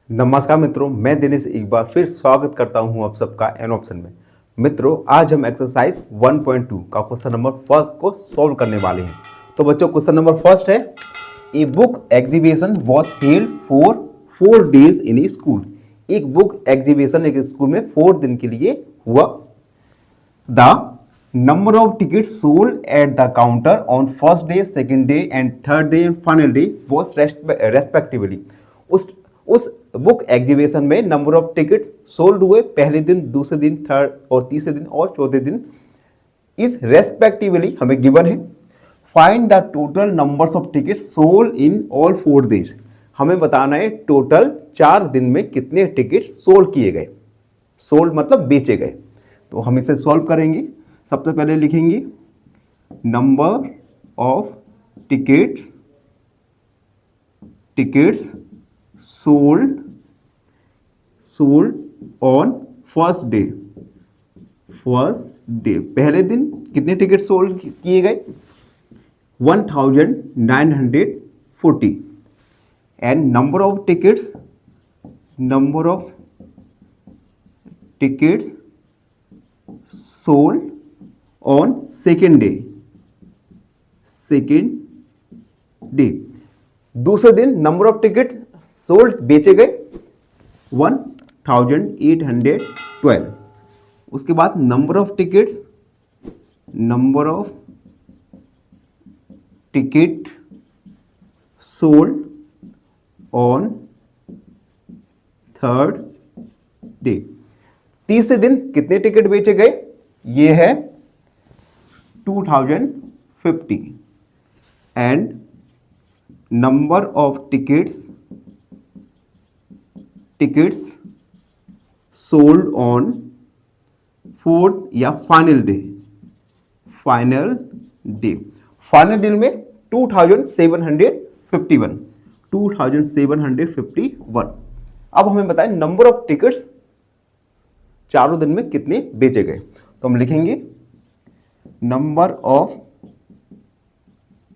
नमस्कार मित्रों, मैं दिनेश एक बार फिर स्वागत करता हूं आप सबका एन ऑप्शन में। मित्रों, आज हम एक्सरसाइज 1.2 का क्वेश्चन नंबर फर्स्ट को सॉल्व करने वाले हैं। तो बच्चों, क्वेश्चन नंबर फर्स्ट है, a book exhibition was held for 4 days in A school. एक बुक एग्जीबिशन एक स्कूल में 4 दिन के लिए हुआ। The number of ticket sold at the counter on first day, second day and third day and final day was respectively. उस book exhibition में number of ticket sold हुए पहले दिन, दूसरे दिन, थर्ड और तीसरे दिन और चौथे दिन इस रेस्पेक्टिवली हमें गिवन है। Find the total numbers of ticket sold in all 4 days। हमें बताना है टोटल 4 दिन में कितने टिकट सोल्ड किए गए। सोल्ड मतलब बेचे गए। तो हम इसे सॉल्व करेंगे। सबसे पहले लिखेंगे number of tickets sold on first day. पहले दिन कितने टिकट सोल्ड किए गए? 1940। And number of tickets sold on second day. दूसरे दिन नंबर ऑफ टिकट सोल्ड बेचे गए 1812। उसके बाद number of ticket sold on third day. तीसरे दिन कितने टिकट बेचे गए? ये है 2050। And number of tickets sold on fourth या फाइनल डे। फाइनल दिन में 2751। अब हमें बताएं नंबर ऑफ टिकट्स चारों दिन में कितने बेचे गए। तो हम लिखेंगे number of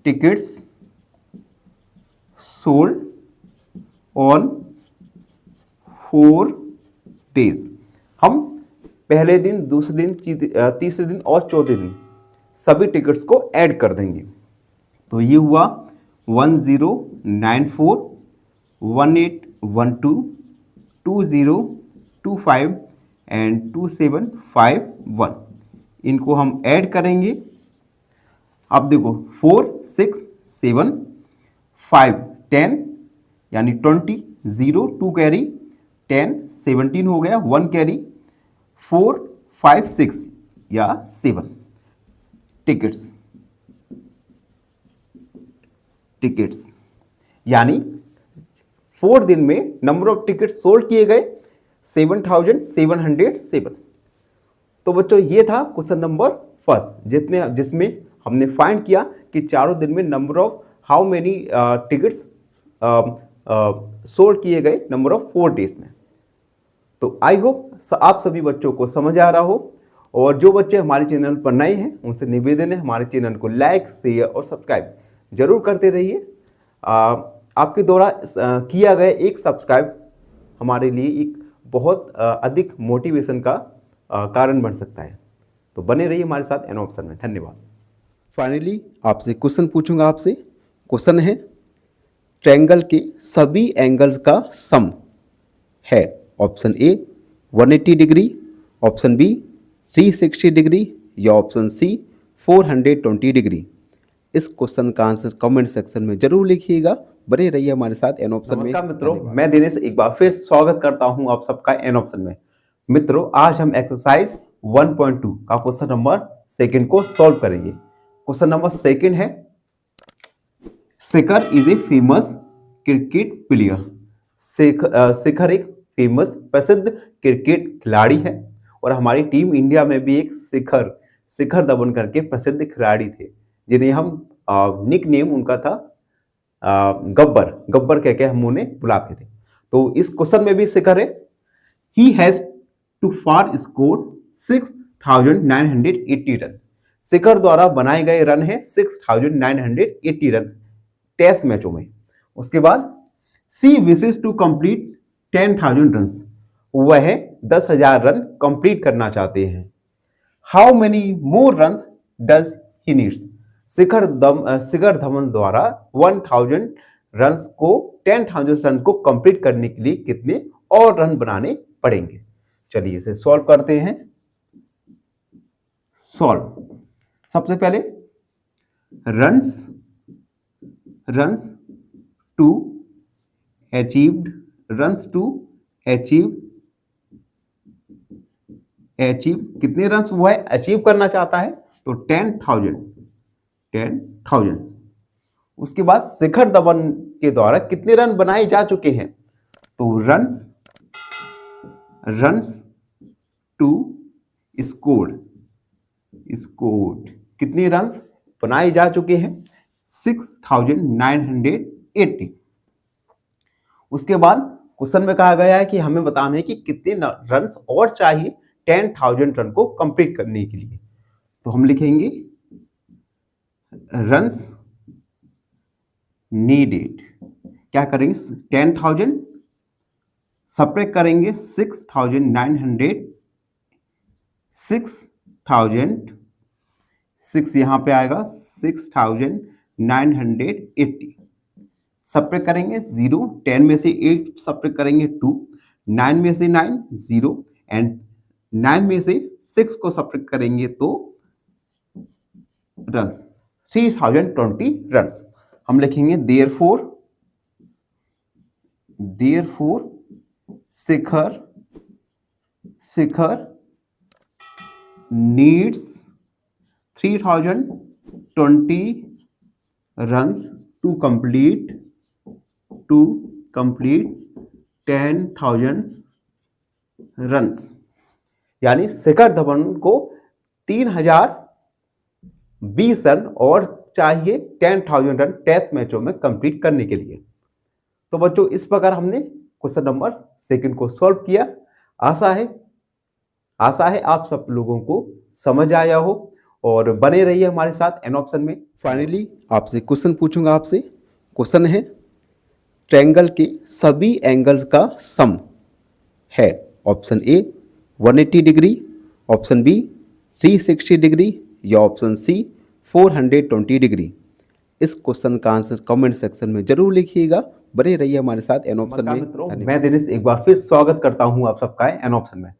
tickets sold on 4 days। हम पहले दिन, दूसरे दिन, तीसरे दिन और चौथे दिन सभी टिकट्स को ऐड कर देंगे। तो ये हुआ 1094, 1812, 2025 एंड 2751। इनको हम ऐड करेंगे। अब देखो 4, 6, 7, 5, 10 यानी 20, 0, 2 कैरी, 10, 17 हो गया, 1 कैरी, 4, 5, 6 या 7 टिकट्स यानी 4 दिन में नंबर ऑफ टिकट सोल्ड किए गए 7707। तो बच्चों, ये था क्वेश्चन नंबर फर्स्ट, जिसमें हमने फाइंड किया कि चारों दिन में number of how many tickets sold किए गए नंबर ऑफ 4 days में। तो आई होप आप सभी बच्चों को समझ आ रहा हो। और जो बच्चे हमारे चैनल पर नए हैं उनसे निवेदन है हमारे चैनल को लाइक, शेयर और सब्सक्राइब जरूर करते रहिए। आपके द्वारा किया गया एक सब्सक्राइब हमारे लिए एक बहुत अधिक मोटिवेशन का कारण बन सकता है। तो बने रहिए हमारे साथ एन ऑप्शन में। धन्यवाद। फाइनली आपसे क्वेश्चन पूछूंगा। आपसे क्वेश्चन है, ट्रायंगल के सभी एंगल्स का सम है option A 180 degree, option B 360 degree या ऑप्शन सी 420 डिग्री। इस क्वेश्चन का आंसर कमेंट सेक्शन में जरूर लिखिएगा। बने रहिए हमारे साथ एन ऑप्शन में। नमस्कार मित्रों, मैं दिनेश एक बार फिर स्वागत करता हूं आप सबका एन ऑप्शन में। मित्रों, आज हम एक्सरसाइज 1.2 का क्वेश्चन नंबर सेकंड को सॉल्व करेंगे। क्वेश्चन नंबर सेकंड है, Shekhar is a famous cricket player. Shekhar एक फेमस प्रसिद्ध क्रिकेट खिलाड़ी है और हमारी टीम इंडिया में भी एक शिखर धवन करके प्रसिद्ध खिलाड़ी थे, जिन्हें हम निक नेम उनका था गब्बर कह के हम उन्हें बुलाते थे। तो इस क्वेश्चन में भी शिखर है। He has to far score 6,980 run. Shikhar द्वारा बनाए गए रन है 6,980 रन टेस्ट मैचों में। उसके बाद she wishes to complete 10,000 run, वह 10,000 रन कंप्लीट करना चाहते हैं। How many more run does he needs, Shikhar Dhawan द्वारा 1000 रन को 10,000 रन को कंप्लीट करने के लिए कितने और रन बनाने पड़ेंगे। चलिए इसे सॉल्व करते हैं। सॉल्व, सबसे पहले runs to achieved, runs to achieve कितने रन्स वो है अचीव करना चाहता है, तो 10,000। उसके बाद शिखर धवन के द्वारा कितने रन बनाए जा चुके हैं, तो रन्स टू स्कोर्ड कितने रन्स बनाए जा चुके हैं, 6,980। उसके बाद क्वेश्चन में कहा गया है कि हमें बताना है कि कितने रन्स और चाहिए 10,000 रन को कंप्लीट करने के लिए। तो हम लिखेंगे रन्स नीडेड, क्या करेंगे 10,000 सब्ट्रैक्ट करेंगे 6 यहां पे आएगा 6,980 सब्ट्रैक्ट करेंगे 0, 10 में से 8 सब्ट्रैक्ट करेंगे 2, 9 में से 9 0 एंड 9 में से 6 को सब्ट्रैक्ट करेंगे तो रन्स 3,020 रन्स। हम लिखेंगे therefore Shikhar needs 3,020 runs to complete 10,000 runs, यानी शिखर धवन को 3,020 रन और चाहिए 10,000 रन टेस्ट मैचों में कंप्लीट करने के लिए। तो बच्चों इस प्रकार हमने क्वेश्चन नंबर 2 को सॉल्व किया। आशा है आप सब लोगों को समझ आया हो और बने रहिए हमारे साथ एन ऑप्शन में। फाइनली आपसे क्वेश्चन पूछूंगा आपसे। क्वेश्चन है ट्रायंगल के सभी एंगल्स का सम है option A 180 degree, option B 360 degree या ऑप्शन सी 420 डिग्री। इस क्वेश्चन का आंसर कमेंट सेक्शन में जरूर लिखिएगा। बने रहिए हमारे साथ एन ऑप्शन में। मित्रों मैं दिनेश एक बार फिर स्वागत करता हूं आप सबका एन ऑप्शन में।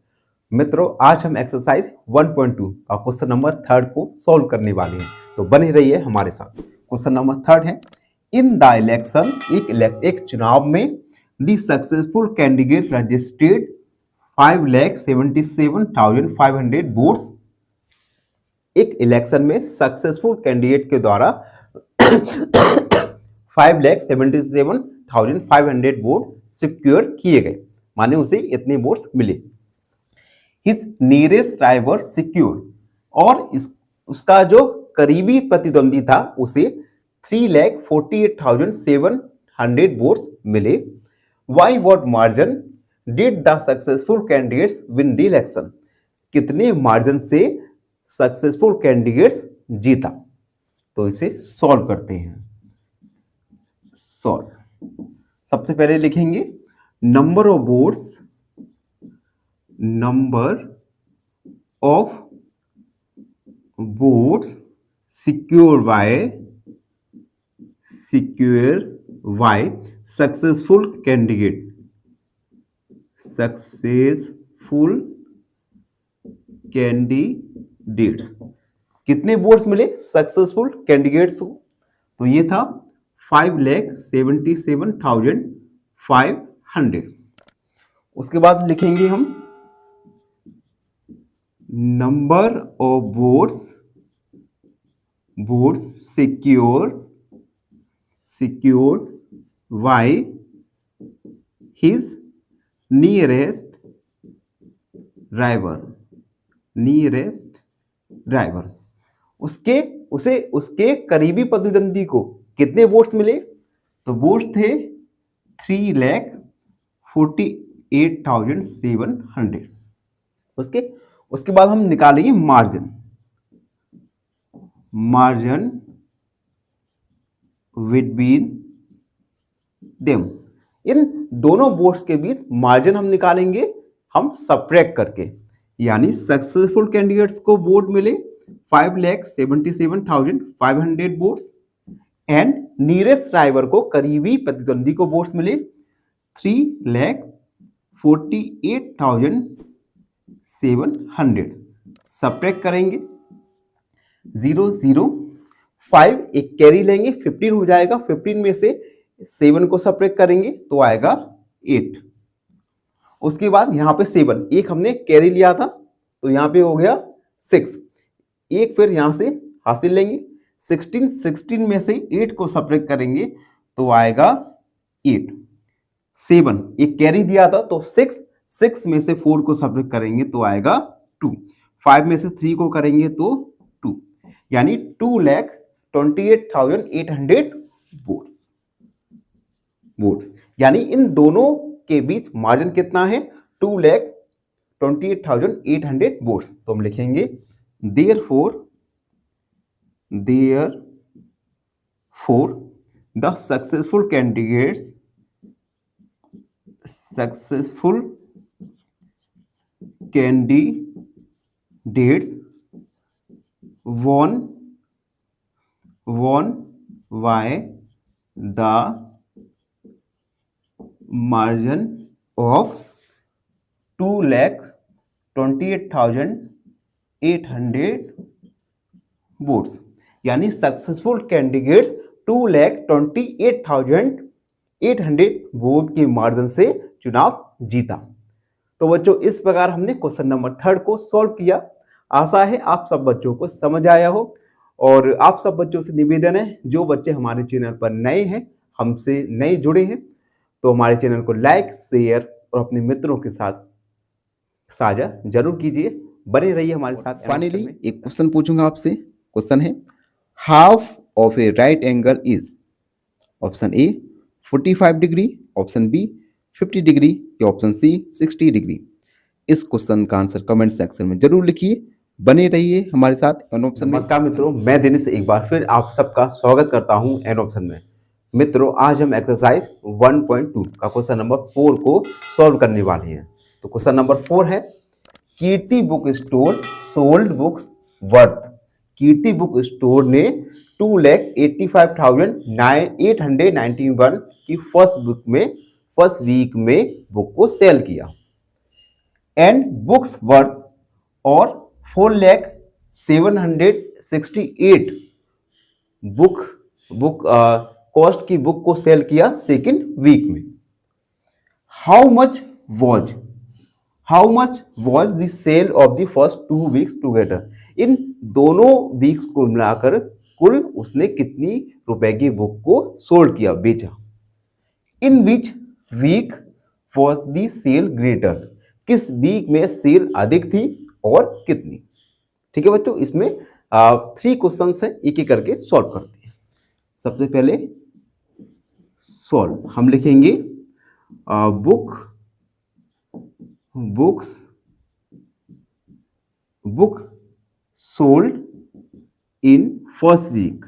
मित्रों आज हम एक्सरसाइज 1.2 का क्वेश्चन नंबर 3 को सॉल्व करने वाले हैं, तो बने रहिए हमारे साथ। क्वेश्चन नंबर 3 है इन द इलेक्शन, एक चुनाव में the successful candidate registered 5,77,500 votes. एक इलेक्शन में सक्सेसफुल कैंडिडेट के द्वारा 5,77,500 वोट सिक्योर किए गए, माने उसे इतने वोट्स मिले। हिज नियरेस्ट राइवल सिक्योर, और उसका जो करीबी प्रतिद्वंदी था उसे 3,48,700 वोट्स मिले। By what margin did the successful candidates win the election? कितने मार्जिन से सक्सेसफुल कैंडिडेट्स जीता? तो इसे सॉल्व करते हैं। सॉल्व, सबसे पहले लिखेंगे number of votes secure by successful candidates. कितने वोट्स मिले सक्सेसफुल कैंडिडेट्स को? तो ये था 5,77,500। उसके बाद लिखेंगे हम number of votes secured by his nearest rival. उसके करीबी प्रतिद्वंदी को कितने वोट्स मिले? तो वोट्स थे 3,48,700। उसके बाद हम निकालेंगे मार्जिन बिटवीन देम। इन दोनों बोर्ड्स के बीच मार्जिन हम निकालेंगे हम सब्ट्रैक्ट करके। यानी सक्सेसफुल कैंडिडेट्स को बोर्ड मिले 5,77,500 वोट्स एंड नीरेस्ट राइवल को करीबी प्रतिद्वंदी को वोट्स मिले 3,48,700। सब्ट्रैक्ट करेंगे 0,0,5 एक कैरी लेंगे 15 हो जाएगा। 15 में से 7 को सब्ट्रैक्ट करेंगे तो आएगा 8। उसके बाद यहाँ पे 7 एक हमने कैरी लिया था तो यहाँ पे हो गया 6। एक फिर यहाँ से हासिल लेंगे 16 में से 8 को सब्ट्रैक्ट करेंगे तो आएगा 8। 7 एक कैरी दिया था तो 6 में से 4 को सब्ट्रैक्ट करेंगे तो आएगा 2। 5 में से 3 को करेंगे तो 2, यानी 2,28,800 वोट्स। यानी इन दोनों के बीच मार्जिन कितना है 2,28,800 वोट्स। तो हम लिखेंगे therefore the successful candidates won by the margin of 2,28,800 votes. यानी सक्सेसफुल कैंडिडेट्स 2,28,800 वोट के मार्जिन से चुनाव जीता। तो बच्चों इस प्रकार हमने क्वेश्चन नंबर 3 को सॉल्व किया। आशा है आप सब बच्चों को समझ आया हो। और आप सब बच्चों से निवेदन है जो बच्चे हमारे चैनल पर नए हैं, हमसे नए जुड़े हैं, तो हमारे चैनल को लाइक शेयर और अपने मित्रों के साथ साझा जरूर कीजिए। बने रहिए हमारे साथ। फाइनली एक क्वेश्चन पूछूंगा आपसे। क्वेश्चन है half of a right angle is option A 45 degree, option B 50 degree या ऑप्शन सी 60 डिग्री। इस क्वेश्चन का आंसर कमेंट सेक्शन में जरूर लिखिए। बने रहिए हमारे साथ एन ऑप्शन में। नमस्कार मित्रों, मैं दिनेश एक बार फिर आप सबका स्वागत करता हूं एन ऑप्शन में। मित्रों आज हम एक्सरसाइज 1.2 का क्वेश्चन नंबर 4 को सॉल्व करने वाले हैं। तो क्वेश्चन नंबर 4 है Kirti book store sold books worth. Kirti book store ने 2,85,891 की फर्स्ट वीक में बुक को सेल किया एंड बुक्स वर्थ और 4,768 बुक कॉस्ट की बुक को सेल किया सेकेंड वीक में। How much was the sale of the first 2 weeks together. इन दोनों वीक्स को मिलाकर कुल उसने कितनी रुपए की बुक को सोल्ड किया, बेचा। In which week was the sale greater. किस वीक में सेल अधिक थी और कितनी। ठीक है बच्चों, इसमें 3 क्वेश्चंस है, एक एक करके सॉल्व करते हैं। सबसे पहले सॉल्व हम लिखेंगे book sold in first week.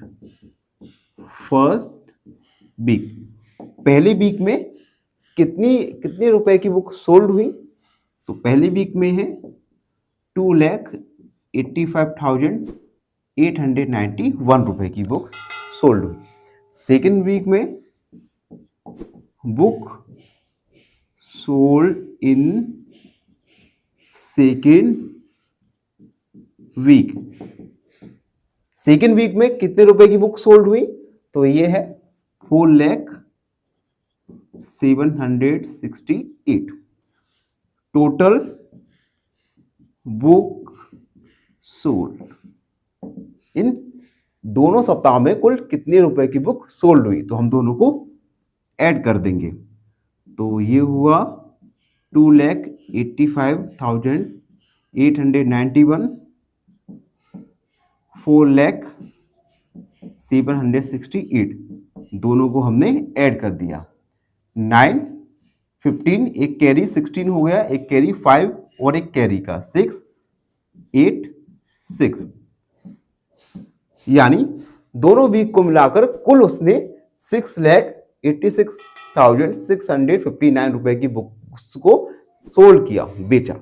पहले वीक में कितने रुपए की बुक सोल्ड हुई। तो पहले वीक में है 2,85,891 रुपए की बुक सोल्ड हुई। सेकेंड वीक में book sold in second week में कितने रुपए की बुक सोल्ड हुई। तो ये है 4,768। टोटल बुक सोल्ड इन दोनों सप्ताह में कुल कितने रुपए की बुक सोल्ड हुई। तो हम दोनों को ऐड कर देंगे। तो ये हुआ 2,85,891 4,768 दोनों को हमने ऐड कर दिया। 9 15 एक कैरी 16 हो गया, एक कैरी 5 और एक कैरी का 6 8 6, यानी दोनों वीक को मिलाकर कुल उसने 6,00,000 86,659 रुपए की बुक्स को सोल्ड किया, बेचा।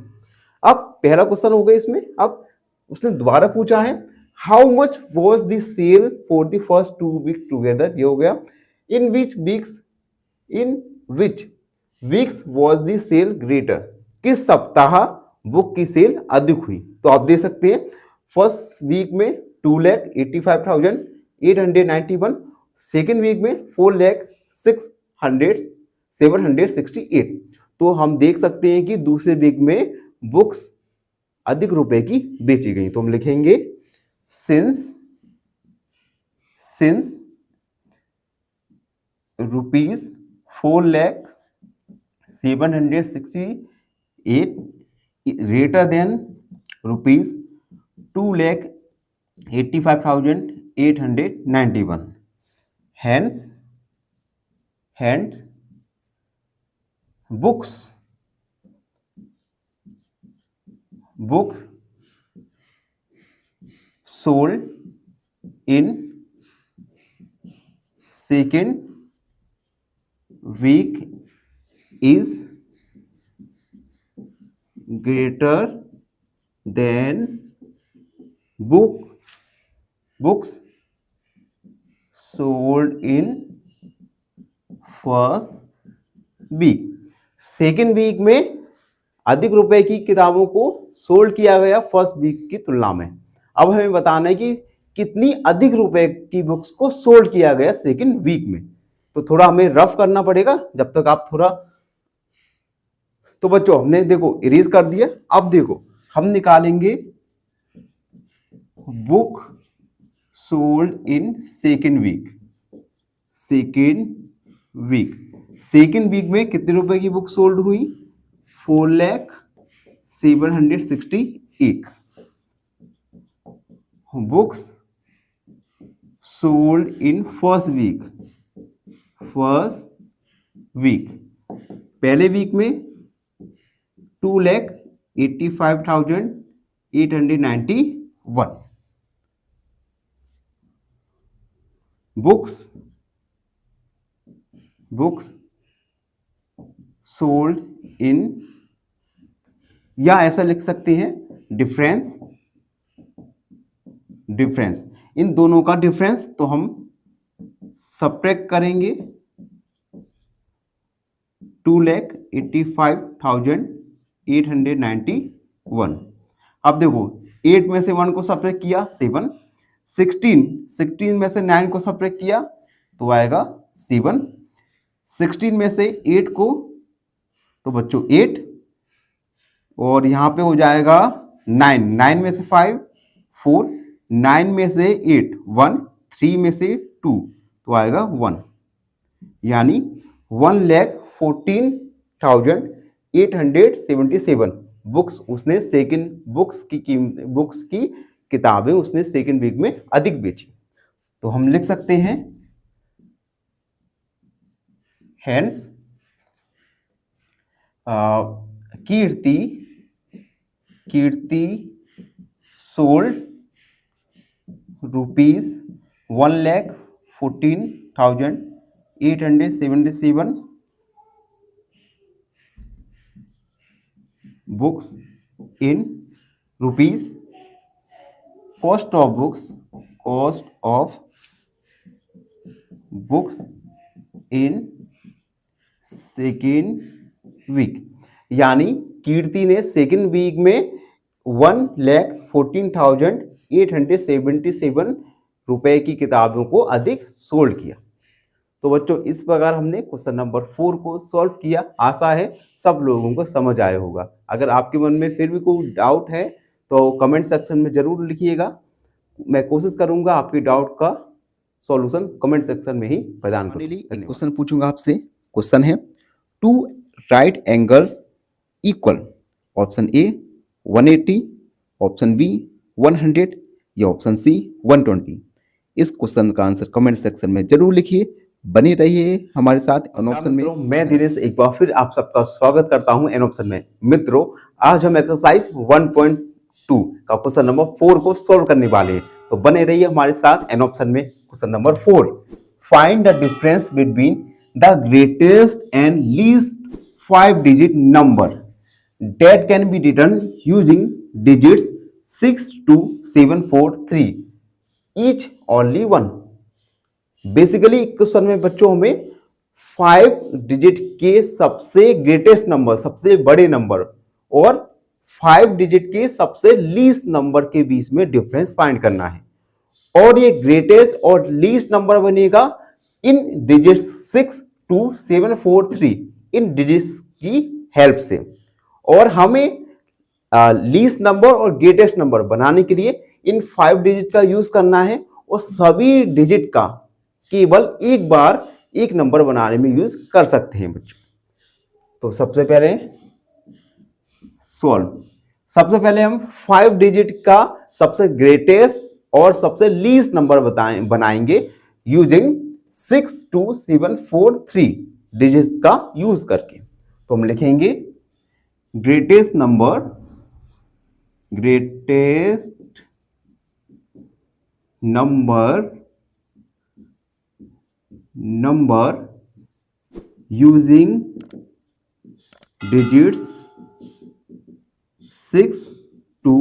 अब पहला क्वेश्चन हो गया इसमें। अब उसने दोबारा पूछा है how much was the sale for the first 2 week together, ये हो गया। In which weeks was the sale greater, किस सप्ताह बुक की सेल अधिक हुई। तो आप दे सकते हैं फर्स्ट वीक में 2,85,891, सेकेंड वीक में 4,06,768। तो हम देख सकते हैं कि दूसरे वीक में बुक्स अधिक रुपए की बेची गई। तो हम लिखेंगे since rupees 4,0768 greater than rupees 2,85,891. Hence books sold in second week is greater than books sold in first week. Second week में अधिक रुपए की किताबों को सोल्ड किया गया फर्स्ट वीक की तुलना में। अब हमें बताना है कि कितनी अधिक रुपए की बुक्स को सोल्ड किया गया सेकेंड वीक में। तो थोड़ा हमें रफ करना पड़ेगा जब तक आप थोड़ा। तो बच्चों हमने देखो इरेज कर दिया। अब देखो हम निकालेंगे book sold in second week में कितने रुपए की बुक सोल्ड हुई, 4,0768। Books sold in first week, पहले वीक में 2,85,891। बुक्स सोल्ड इन, या ऐसा लिख सकते हैं डिफरेंस, इन दोनों का डिफरेंस तो हम सब्ट्रैक्ट करेंगे 2,85,891। अब देखो 8 में से 1 को सब्ट्रैक्ट किया 7, 16 में से 9 को सब्ट्रैक्ट किया तो आएगा 7, 16 में से 8 को तो बच्चों 8, और यहां पे हो जाएगा 9 में से 5 4, 9 में से 8 1, 3 में से 2 तो आएगा 1, यानी 1,14,877 बुक्स उसने सेकेंड बुक्स की किताबें उसने सेकेंड वीक में अधिक बेची। तो हम लिख सकते हैं hence Kirti sold rupees 1,14,877 books in rupees cost of books in second week, यानी कीर्ति ने सेकेंड वीक में 1,14,877 रुपए की किताबों को अधिक सोल्ड किया। तो बच्चों इस प्रकार हमने क्वेश्चन नंबर 4 को सॉल्व किया। आशा है सब लोगों को समझ आया होगा। अगर आपके मन में फिर भी कोई डाउट है तो कमेंट सेक्शन में जरूर लिखिएगा। मैं कोशिश करूंगा आपकी डाउट का सॉल्यूशन कमेंट सेक्शन में ही प्रदान करूं। एक क्वेश्चन पूछूंगा आपसे। क्वेश्चन है 2 right angles equal, option A 180, option B 100 या ऑप्शन सी 120। इस क्वेश्चन का आंसर कमेंट सेक्शन में जरूर लिखिए। बने रहिए हमारे साथ एन ऑप्शन में। मैं दिनेश एक बार फिर आप सबका स्वागत करता हूं एन ऑप्शन में। मित्रों आज हम एक्सरसाइज 1.2 का क्वेश्चन नंबर 4 को सॉल्व करने वाले हैं। तो बने रहिए हमारे साथ एन ऑप्शन में। Question number 4, find the difference between the greatest and least 5-digit number that can be written using digits 6 to 7 4 3 each only one। Basically question में बच्चों हमें 5 डिजिट के सबसे ग्रेटेस्ट नंबर, सबसे बड़े नंबर और 5 डिजिट के सबसे लीस्ट नंबर के बीच में डिफरेंस फाइंड करना है। और ये ग्रेटेस्ट और लीस्ट नंबर बनेगा इन डिजिट 6 to 7 4 3 इन डिजिट्स की हेल्प से। और हमें लीस्ट नंबर और ग्रेटेस्ट नंबर बनाने के लिए इन 5 डिजिट का यूज करना है और सभी डिजिट का केवल एक बार एक नंबर बनाने में यूज कर सकते हैं बच्चों। तो सबसे पहले सबसे पहले हम 5 डिजिट का सबसे ग्रेटेस्ट और सबसे लीस्ट नंबर बनाएंगे यूजिंग 6 to 7 4 3 डिजिट्स का यूज करके। तो हम लिखेंगे greatest number using digits 6 to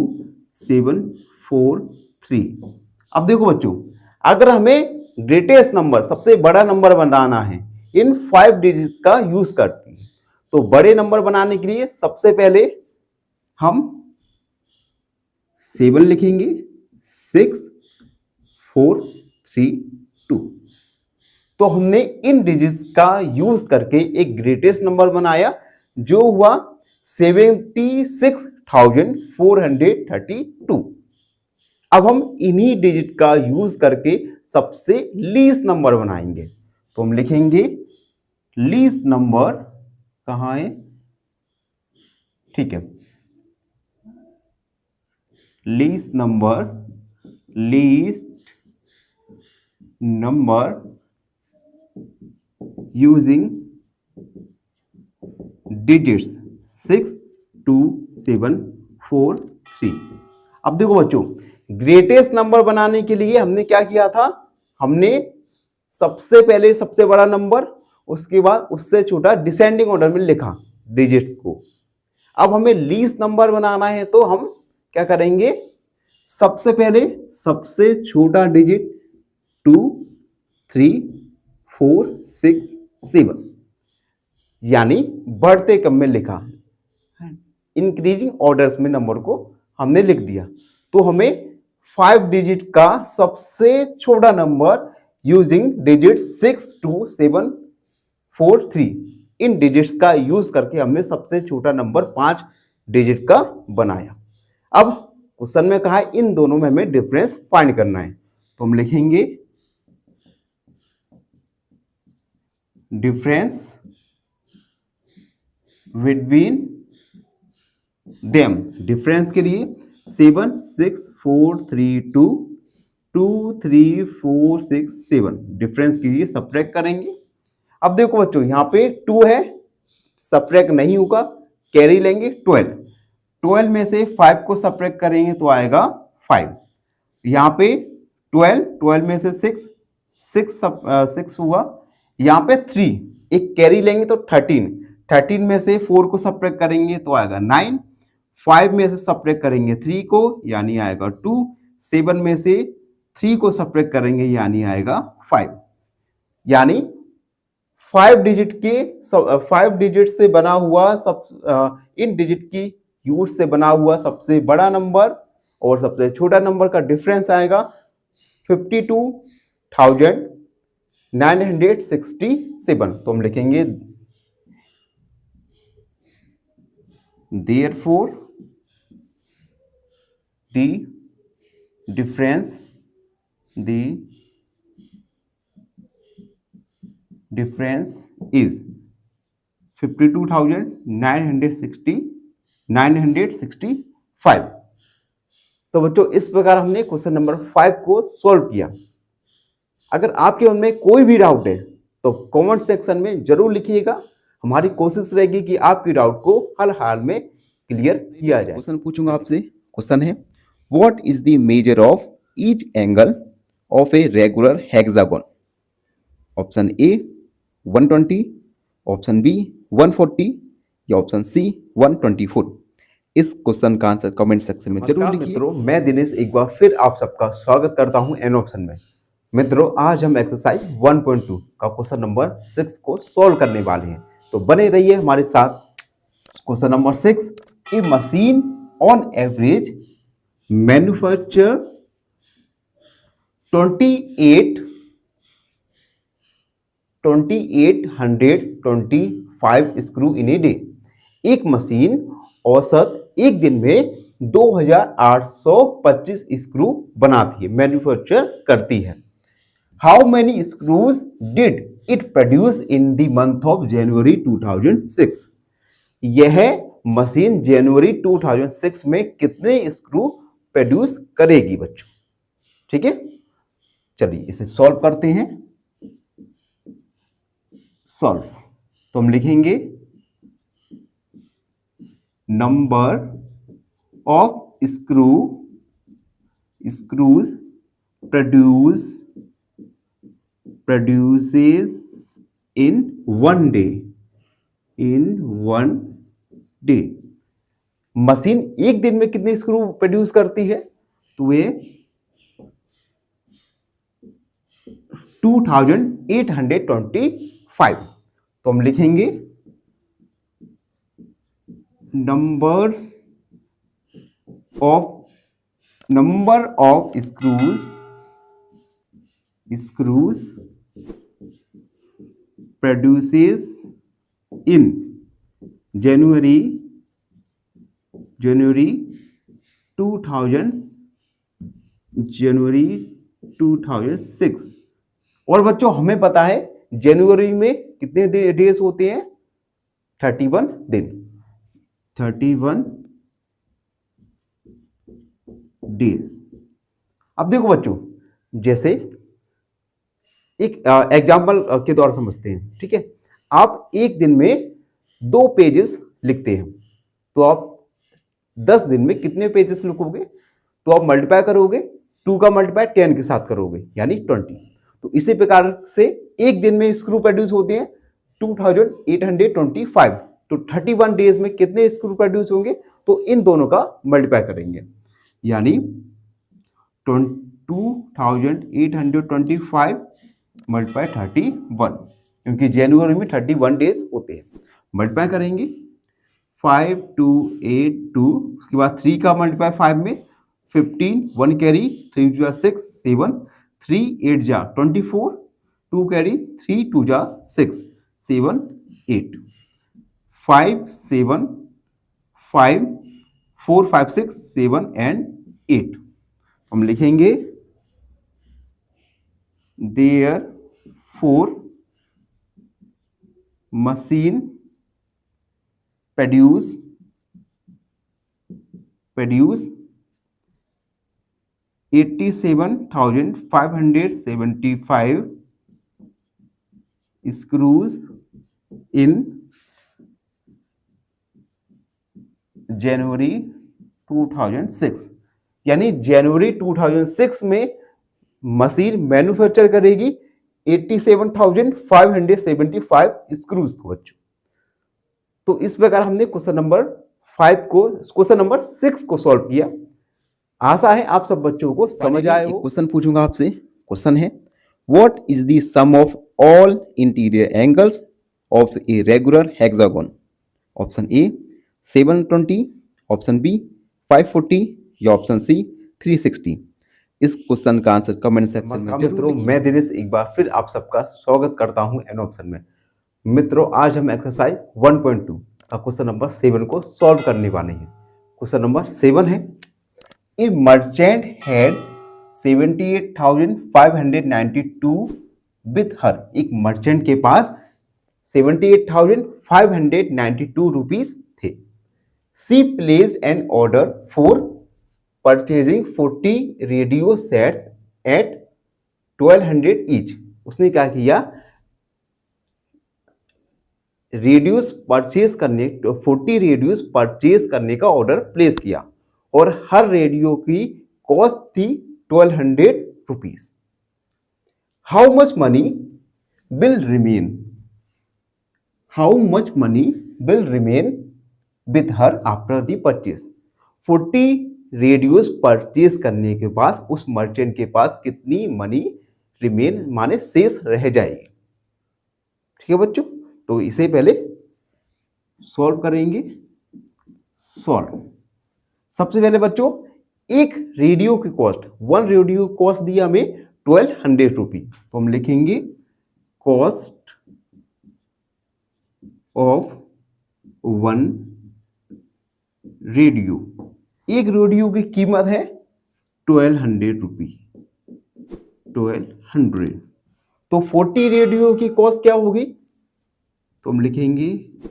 7 4 3। अब देखो बच्चों, अगर हमें ग्रेटेस्ट नंबर, सबसे बड़ा नंबर बनाना है इन 5 डिजिट का यूज करती है, तो बड़े नंबर बनाने के लिए सबसे पहले हम 7 लिखेंगे, 6 4 3 2। तो हमने इन डिजिट्स का यूज करके एक ग्रेटेस्ट नंबर बनाया जो हुआ 76,432। अब हम इन्हीं डिजिट का यूज करके सबसे लीस्ट नंबर बनाएंगे। तो हम लिखेंगे लीस्ट नंबर कहां है, ठीक है, least number using digits 6 to 7 4 3। अब देखो बच्चों, ग्रेटेस्ट नंबर बनाने के लिए हमने क्या किया था, हमने सबसे पहले सबसे बड़ा नंबर, उसके बाद उससे छोटा डिसेंडिंग ऑर्डर में लिखा डिजिट्स को। अब हमें लीस्ट नंबर बनाना है तो हम क्या करेंगे, सबसे पहले सबसे छोटा डिजिट 2 3 4 6 7 यानी बढ़ते क्रम में लिखा, इंक्रीजिंग ऑर्डर्स में नंबर को हमने लिख दिया। तो हमें 5 डिजिट का सबसे छोटा number using digit 6 to 7 4 3 in digits का यूज करके हमने सबसे छोटा नंबर 5 डिजिट का बनाया। अब क्वेश्चन में कहा है इन दोनों में हमें डिफरेंस फाइंड करना है। तो हम लिखेंगे डिफरेंस बिटवीन देम। डिफरेंस के लिए 7 6 4 3 2 2 3 4 6 7 डिफरेंस के लिए सब्ट्रैक्ट करेंगे। अब देखो बच्चों, यहां पे 2 है, सब्ट्रैक्ट नहीं होगा, कैरी लेंगे 12। 12 में से 5 को सब्ट्रैक्ट करेंगे तो आएगा 5। यहाँ पे 12 में से 6 हुआ, यहाँ पे 3 एक कैरी लेंगे तो 13 में से 4 को सब्ट्रैक्ट करेंगे तो आएगा 9। 5 में से सब्ट्रैक्ट करेंगे 3 को यानी आएगा 2। 7 में से 3 को सब्ट्रैक्ट करेंगे यानी आएगा 5। यानी 5 डिजिट से बना हुआ इन डिजिट की यूज से बना हुआ सबसे बड़ा नंबर और सबसे छोटा नंबर का डिफरेंस आएगा 52,967। तो हम लिखेंगे therefore the difference is 52,965। तो बच्चों इस प्रकार हमने क्वेश्चन नंबर 5 को सॉल्व किया। अगर आपके मन में कोई भी डाउट है तो कमेंट सेक्शन में जरूर लिखिएगा। हमारी कोशिश रहेगी कि आपकी डाउट को हर हाल में क्लियर किया जाए। क्वेश्चन पूछूंगा आपसे, क्वेश्चन है what is the measure of each angle of a regular hexagon. Option A 120, option B 140 या ऑप्शन सी 124। इस क्वेश्चन का आंसर कमेंट सेक्शन में जरूर लिखिए। मित्रों, मैं दिनेश एक बार फिर आप सबका स्वागत करता हूं एन ऑप्शन में। मित्रों, आज हम एक्सरसाइज 1.2 का क्वेश्चन नंबर 6 को सॉल्व करने वाले हैं, तो बने रहिए हमारे साथ। Question number 6, A machine on average manufacture 2825 screw in a day. एक मशीन औसत एक दिन में 2825 स्क्रू बनाती है, मैन्युफैक्चर करती है। How many screws did it produce in the month of January 2006। यह मशीन जनवरी 2006 में कितने स्क्रू प्रोड्यूस करेगी बच्चों? ठीक है, चलिए इसे सॉल्व करते हैं। सॉल्व तो हम लिखेंगे number of screws produces in one day। Machine एक दिन में कितने स्क्रू प्रोड्यूस करती है? तो ये 2825। तो हम लिखेंगे number of screws produces in January 2006। और बच्चों हमें पता है जनवरी में कितने डेज होते हैं? 31 दिन, 31 डेज। अब देखो बच्चों, जैसे एक एग्जाम्पल के द्वारा समझते हैं। ठीक है, आप एक दिन में 2 पेजेस लिखते हैं, तो आप 10 दिन में कितने पेजेस लिखोगे? तो आप मल्टीप्लाई करोगे, 2 का मल्टीप्लाई 10 के साथ करोगे, यानी 20। तो इसी प्रकार से एक दिन में स्क्रू प्रोड्यूस होते हैं 2825। तो 31 डेज में कितने स्क्रू प्रोड्यूस होंगे? तो इन दोनों का मल्टीप्लाई करेंगे, यानी 2825 मल्टीप्लाई 31, क्योंकि जनवरी में 31 डेज होते हैं। मल्टीप्लाई करेंगे 5282, उसके बाद 3 का मल्टीप्लाई 5 में 15, 1 कैरी, 3 जा 6, 7, 3 8 जा 24, 2 कैरी, 3 2 जा 6, 7 8, 5 7 5 4 5 6 7 एंड 8। हम लिखेंगे therefore machine produce 87,575 screws in जनवरी 2006। यानी जनवरी 2006 में मशीन मैन्युफैक्चर करेगी 87,575 स्क्रूज को बच्चों। तो इस प्रकार हमने क्वेश्चन नंबर 6 को सॉल्व किया। आशा है आप सब बच्चों को समझ आए हो। क्वेश्चन पूछूंगा आपसे। क्वेश्चन है, what is the sum of all interior angles of a regular hexagon? Option A 720, option B 540 या ऑप्शन सी 360। इस क्वेश्चन का आंसर कमेंट सेक्शन में मित्रों, मैं दिनेश एक बार फिर आप सबका स्वागत करता हूं एन ऑप्शन में। मित्रों, आज हम एक्सरसाइज 1.2 का क्वेश्चन नंबर 7 को सॉल्व करने वाले हैं। क्वेश्चन नंबर 7 है, a merchant had 78,592 with her. एक मर्चेंट के पास 78,592 रुपीज थे। She placed an order for purchasing 40 radio sets at 1200 each. उसने क्या किया? रेडियोस परचेज करने 40 रेडियोस परचेज करने का ऑर्डर प्लेस किया और हर रेडियो की कॉस्ट थी 1200 rupees. How much money will remain? How much money will remain with her after the purchase. 40 radios purchase करने के बाद उस मर्चेंट के पास कितनी मनी रिमेन माने शेष रह जाएगी। ठीक है बच्चों, तो इसे पहले सॉल्व करेंगे। सॉल्व, सबसे पहले बच्चों एक रेडियो की कॉस्ट, वन रेडियो कॉस्ट दिया हमें 1200 रुपी, तो हम लिखेंगे कॉस्ट ऑफ वन रेडियो। एक रेडियो की कीमत है 1200 रुपी, 1200। तो 40 रेडियो की कॉस्ट क्या होगी, तो हम लिखेंगे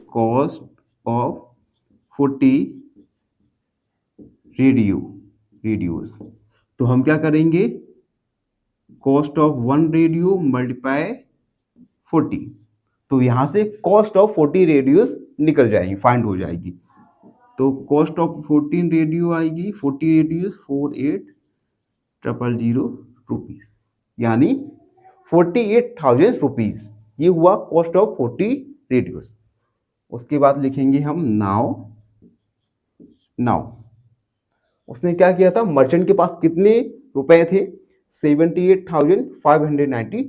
कॉस्ट ऑफ 40 रेडियोस। तो हम क्या करेंगे, cost of one radio multiply 40, तो यहां से कॉस्ट ऑफ 40 रेडियोस निकल जाएगी, फाइंड हो जाएगी। तो कॉस्ट ऑफ 14 रेडियो आएगी, 40 रेडियोस 48,000 रुपीज, यानी 48,000 रुपीज, ये हुआ कॉस्ट ऑफ 40 रेडियोस। उसके बाद लिखेंगे हम नाउ। उसने क्या किया था, मर्चेंट के पास कितने रुपए थे, 78,592,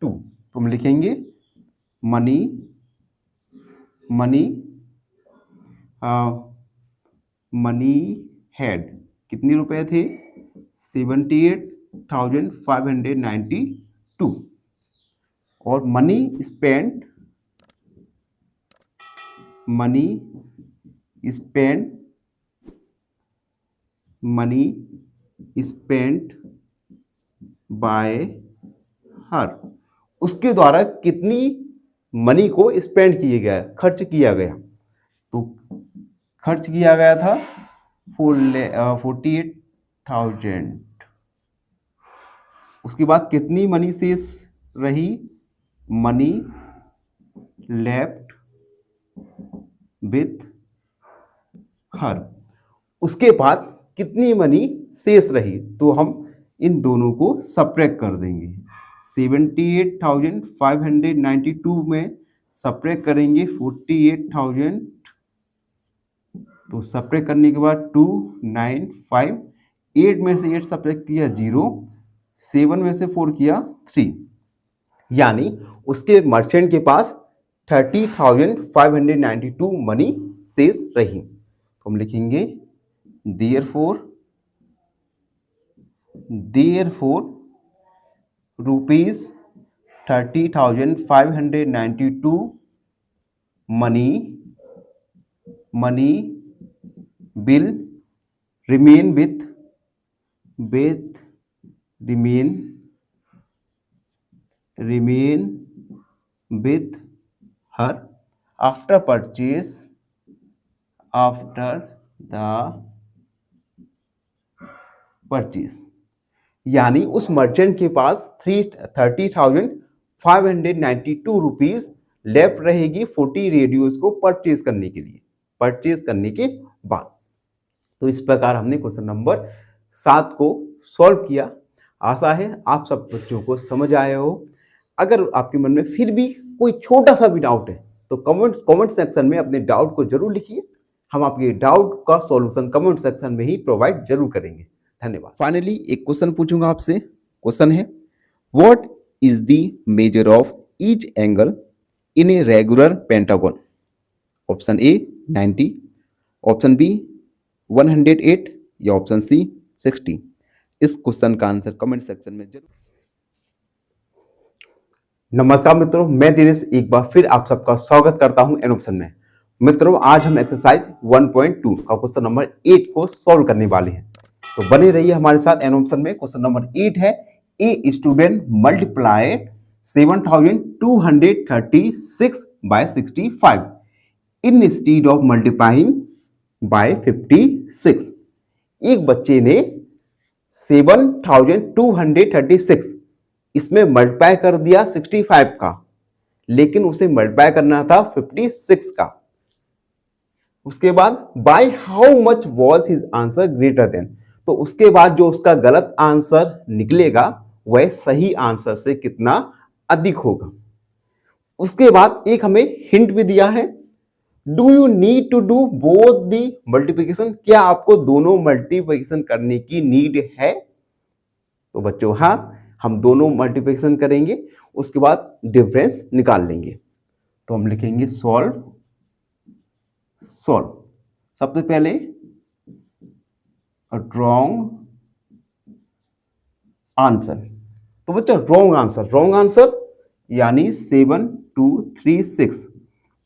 तो हम लिखेंगे मनी हैड कितने रुपए थे, 78,592, और मनी स्पेंट बाय हर, उसके द्वारा कितनी मनी को स्पेंड किया गया, खर्च किया गया, तो खर्च किया गया था 48,000। उसके बाद कितनी मनी शेष रही, मनी लेफ्ट विथ हर, उसके बाद कितनी मनी शेष रही, तो हम इन दोनों को सब्ट्रैक्ट कर देंगे। 78,592 में सब्ट्रैक्ट करेंगे 48,000, तो सब्ट्रैक्ट करने के बाद 295, 8 में से 8 सब्ट्रैक्ट किया 0, 7 में से 4 किया 3, यानी उसके मर्चेंट के पास 30,592 मनी शेष रही। तो हम लिखेंगे therefore rupees 30,592 money will remain with her after purchase, यानी उस मर्चेंट के पास 30,592 रुपीज लेफ्ट रहेगी 40 रेडियोस को परचेज करने के बाद। तो इस प्रकार हमने क्वेश्चन नंबर 7 को सॉल्व किया। आशा है आप सब बच्चों को समझ आया हो। अगर आपके मन में फिर भी कोई छोटा सा भी डाउट है तो कमेंट सेक्शन में अपने डाउट को जरूर लिखिए। हम आपके डाउट का सॉल्यूशन कमेंट सेक्शन में ही प्रोवाइड जरूर करेंगे। धन्यवाद। फाइनली एक क्वेश्चन पूछूंगा आपसे। क्वेश्चन है, what is the measure of each angle in a regular pentagon? Option A 90, option B 108 या ऑप्शन सी 60। इस क्वेश्चन का आंसर कमेंट सेक्शन में जरूर। नमस्कार मित्रों, मैं दिनेश एक बार फिर आप सबका स्वागत करता हूं एन ऑप्शन में। मित्रों, आज हम एक्सरसाइज 1.2 का क्वेश्चन नंबर 8 को सॉल्व करने वाले हैं, तो बने रहिए हमारे साथ एन ऑप्शन में। क्वेश्चन नंबर 8 है, a student multiplied 7,236 by 65 instead of multiplying by 56। एक बच्चे ने 7,236 इसमें मल्टीप्लाई कर दिया 65 का, लेकिन उसे मल्टीप्लाई करना था 56 का। उसके बाद by how much was his answer greater than, तो उसके बाद जो उसका गलत आंसर निकलेगा वह सही आंसर से कितना अधिक होगा। उसके बाद एक हमें हिंट भी दिया है, do you need to do both the multiplication, क्या आपको दोनों मल्टीप्लिकेशन करने की नीड है? तो बच्चों हाँ, हम दोनों मल्टीप्लिकेशन करेंगे, उसके बाद डिफरेंस निकाल लेंगे। तो हम लिखेंगे सॉल्व। सॉल्व सबसे पहले रॉन्ग आंसर। तो बच्चों रॉन्ग आंसर यानी 7236,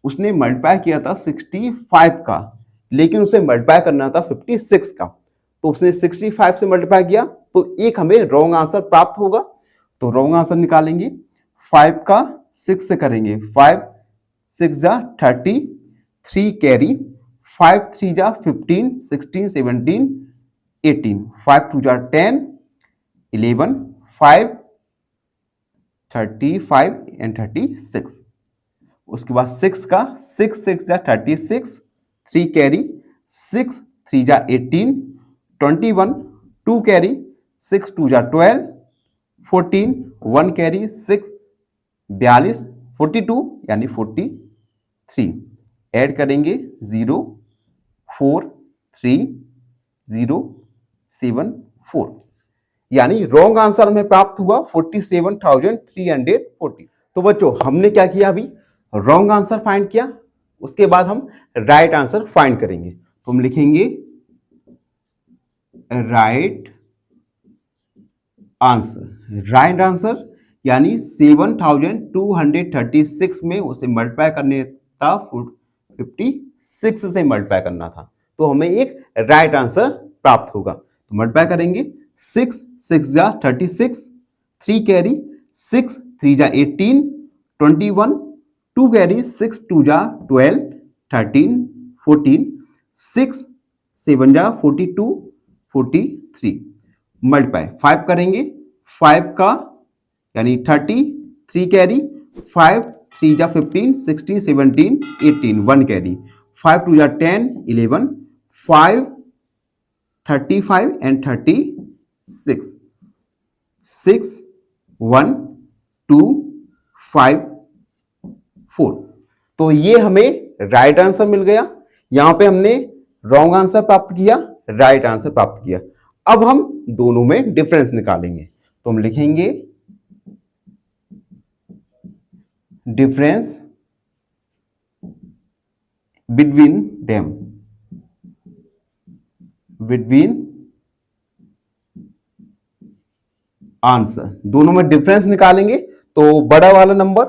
उसने मल्टीप्लाई किया था 65 का, लेकिन उसे मल्टीप्लाई करना था 56 का, तो उसने 65 से मल्टीप्लाई किया, तो एक हमें रॉन्ग आंसर प्राप्त होगा। तो रॉन्ग आंसर निकालेंगे, 5 का 6 से करेंगे, 5 6 जा 30, 3 कैरी, 5 3 जा 15, 16 17 18, 5 2 जा 10 11, 5 35 एंड 36। उसके बाद 6 का 6 6 जा 36, 3 कैरी, 6 3 जा 18, 21 2 कैरी, 6 2 जा 12, 14 1 कैरी, 6 42, 42 यानी 43। ऐड करेंगे 0 4 3 0 7 4, यानी रॉन्ग आंसर हमें प्राप्त हुआ 47,340। तो बच्चों हमने क्या किया, अभी रॉन्ग आंसर फाइंड किया, उसके बाद हम राइट आंसर फाइंड करेंगे। तो हम लिखेंगे राइट आंसर यानी 7236 में उसे मल्टीप्लाई करने था 56 से मल्टीप्लाई करना था, तो हमें एक राइट आंसर प्राप्त होगा। तो मल्टीप्लाई करेंगे, 6 6 जा 36, 3 कैरी, 6 3 जा 18, 21 2 कैरी, 6 2 जा 12, 13 14, 6 7 जा 42 43। मल्टीप्लाई 5 करेंगे, 5 का यानी 30, 3 कैरी, 5 3 जा 15, 16 17 18, 1 कैरी, 5 2 जा 10 11, 5 35 एंड 36, 6 1 2 5 4। तो ये हमें राइट आंसर मिल गया। यहां पे हमने रॉन्ग आंसर प्राप्त किया, राइट आंसर प्राप्त किया। अब हम दोनों में डिफरेंस निकालेंगे। तो हम लिखेंगे difference between them, between answer, दोनों में डिफरेंस निकालेंगे। तो बड़ा वाला number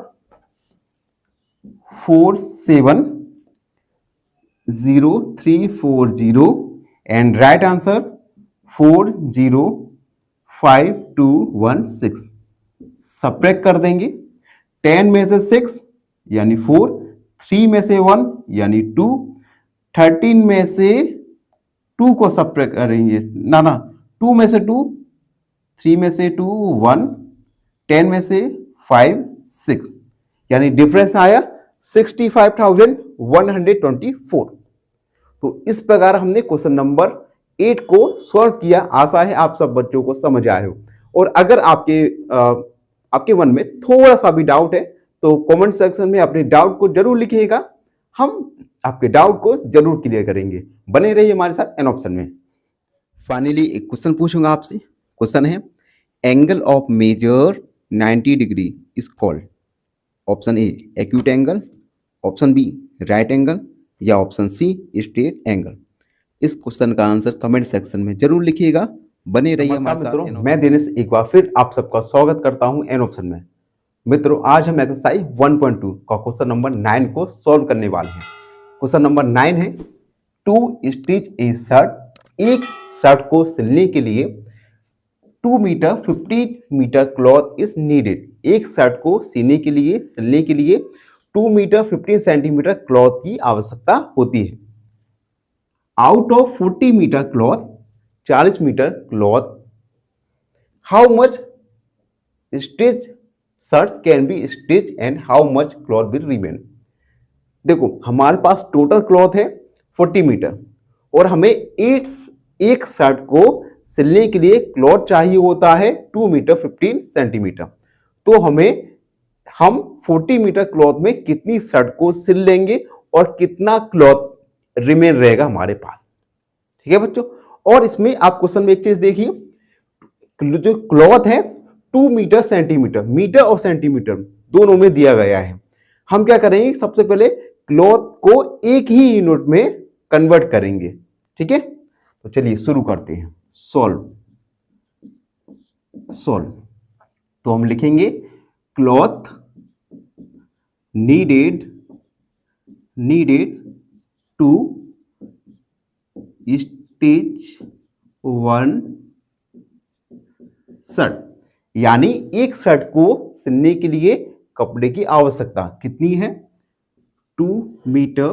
470,340 and right answer 405,216। Subtract कर देंगे, 10 में से 6 यानी 4, 3 में से 1 यानी 2, 13 में से 2 को सब्ट्रैक्ट करेंगे, ना 2 में से 2, 3 में से 2 1, 10 में से 5 6, यानी डिफरेंस आया 65,124। तो इस प्रकार हमने क्वेश्चन नंबर 8 को सॉल्व किया। आशा है आप सब बच्चों को समझ आए हो। और अगर आपके मन में थोड़ा सा भी डाउट है तो कमेंट सेक्शन में अपने डाउट को जरूर लिखिएगा, हम आपके डाउट को जरूर क्लियर करेंगे। बने रहिए हमारे साथ एन ऑप्शन में। फाइनली एक क्वेश्चन पूछूंगा आपसे। क्वेश्चन है, angle of measure 90 degree is called, option A acute angle, option B right angle, या ऑप्शन सी स्ट्रेट एंगल। इस क्वेश्चन का आंसर कमेंट सेक्शन में जरूर लिखिएगा। बने रहिए हमारे साथ। मैं दिनेश एक बार फिर आप सबका स्वागत करता हूं एन ऑप्शन में। मित्रों आज हम एक्सरसाइज 1.2 का क्वेश्चन नंबर 9 को सॉल्व करने वाले हैं। क्वेश्चन नंबर 9 है, टू स्टिच ए शर्ट, एक शर्ट को सिलने के लिए 2 metre 50 metre cloth is needed. एक शर्ट को सिलने के लिए 2 मीटर 15 सेंटीमीटर क्लॉथ की आवश्यकता होती है। Out of 40 metre cloth, 40 metre cloth, how much stitch shirts can be stitch and how much cloth will remain. देखो हमारे पास टोटल क्लॉथ है 40 मीटर और हमें एक शर्ट को सिलने के लिए क्लॉथ चाहिए होता है 2 मीटर 15 सेंटीमीटर। तो हमें हम 40 मीटर क्लॉथ में कितनी शर्ट को सिल लेंगे और कितना क्लॉथ रिमेन रहेगा हमारे पास। ठीक है बच्चों। और इसमें आप क्वेश्चन में एक चीज देखिए, जो क्लॉथ है 2 मीटर सेंटीमीटर, मीटर और सेंटीमीटर दोनों में दिया गया है। हम क्या करेंगे, सबसे पहले क्लॉथ को एक ही यूनिट में कन्वर्ट करेंगे। ठीक है, तो चलिए शुरू करते हैं। सॉल्व सॉल्व तो हम लिखेंगे cloth needed to stitch one shirt, यानी एक शर्ट को सिलने के लिए कपड़े की आवश्यकता कितनी है, 2 मीटर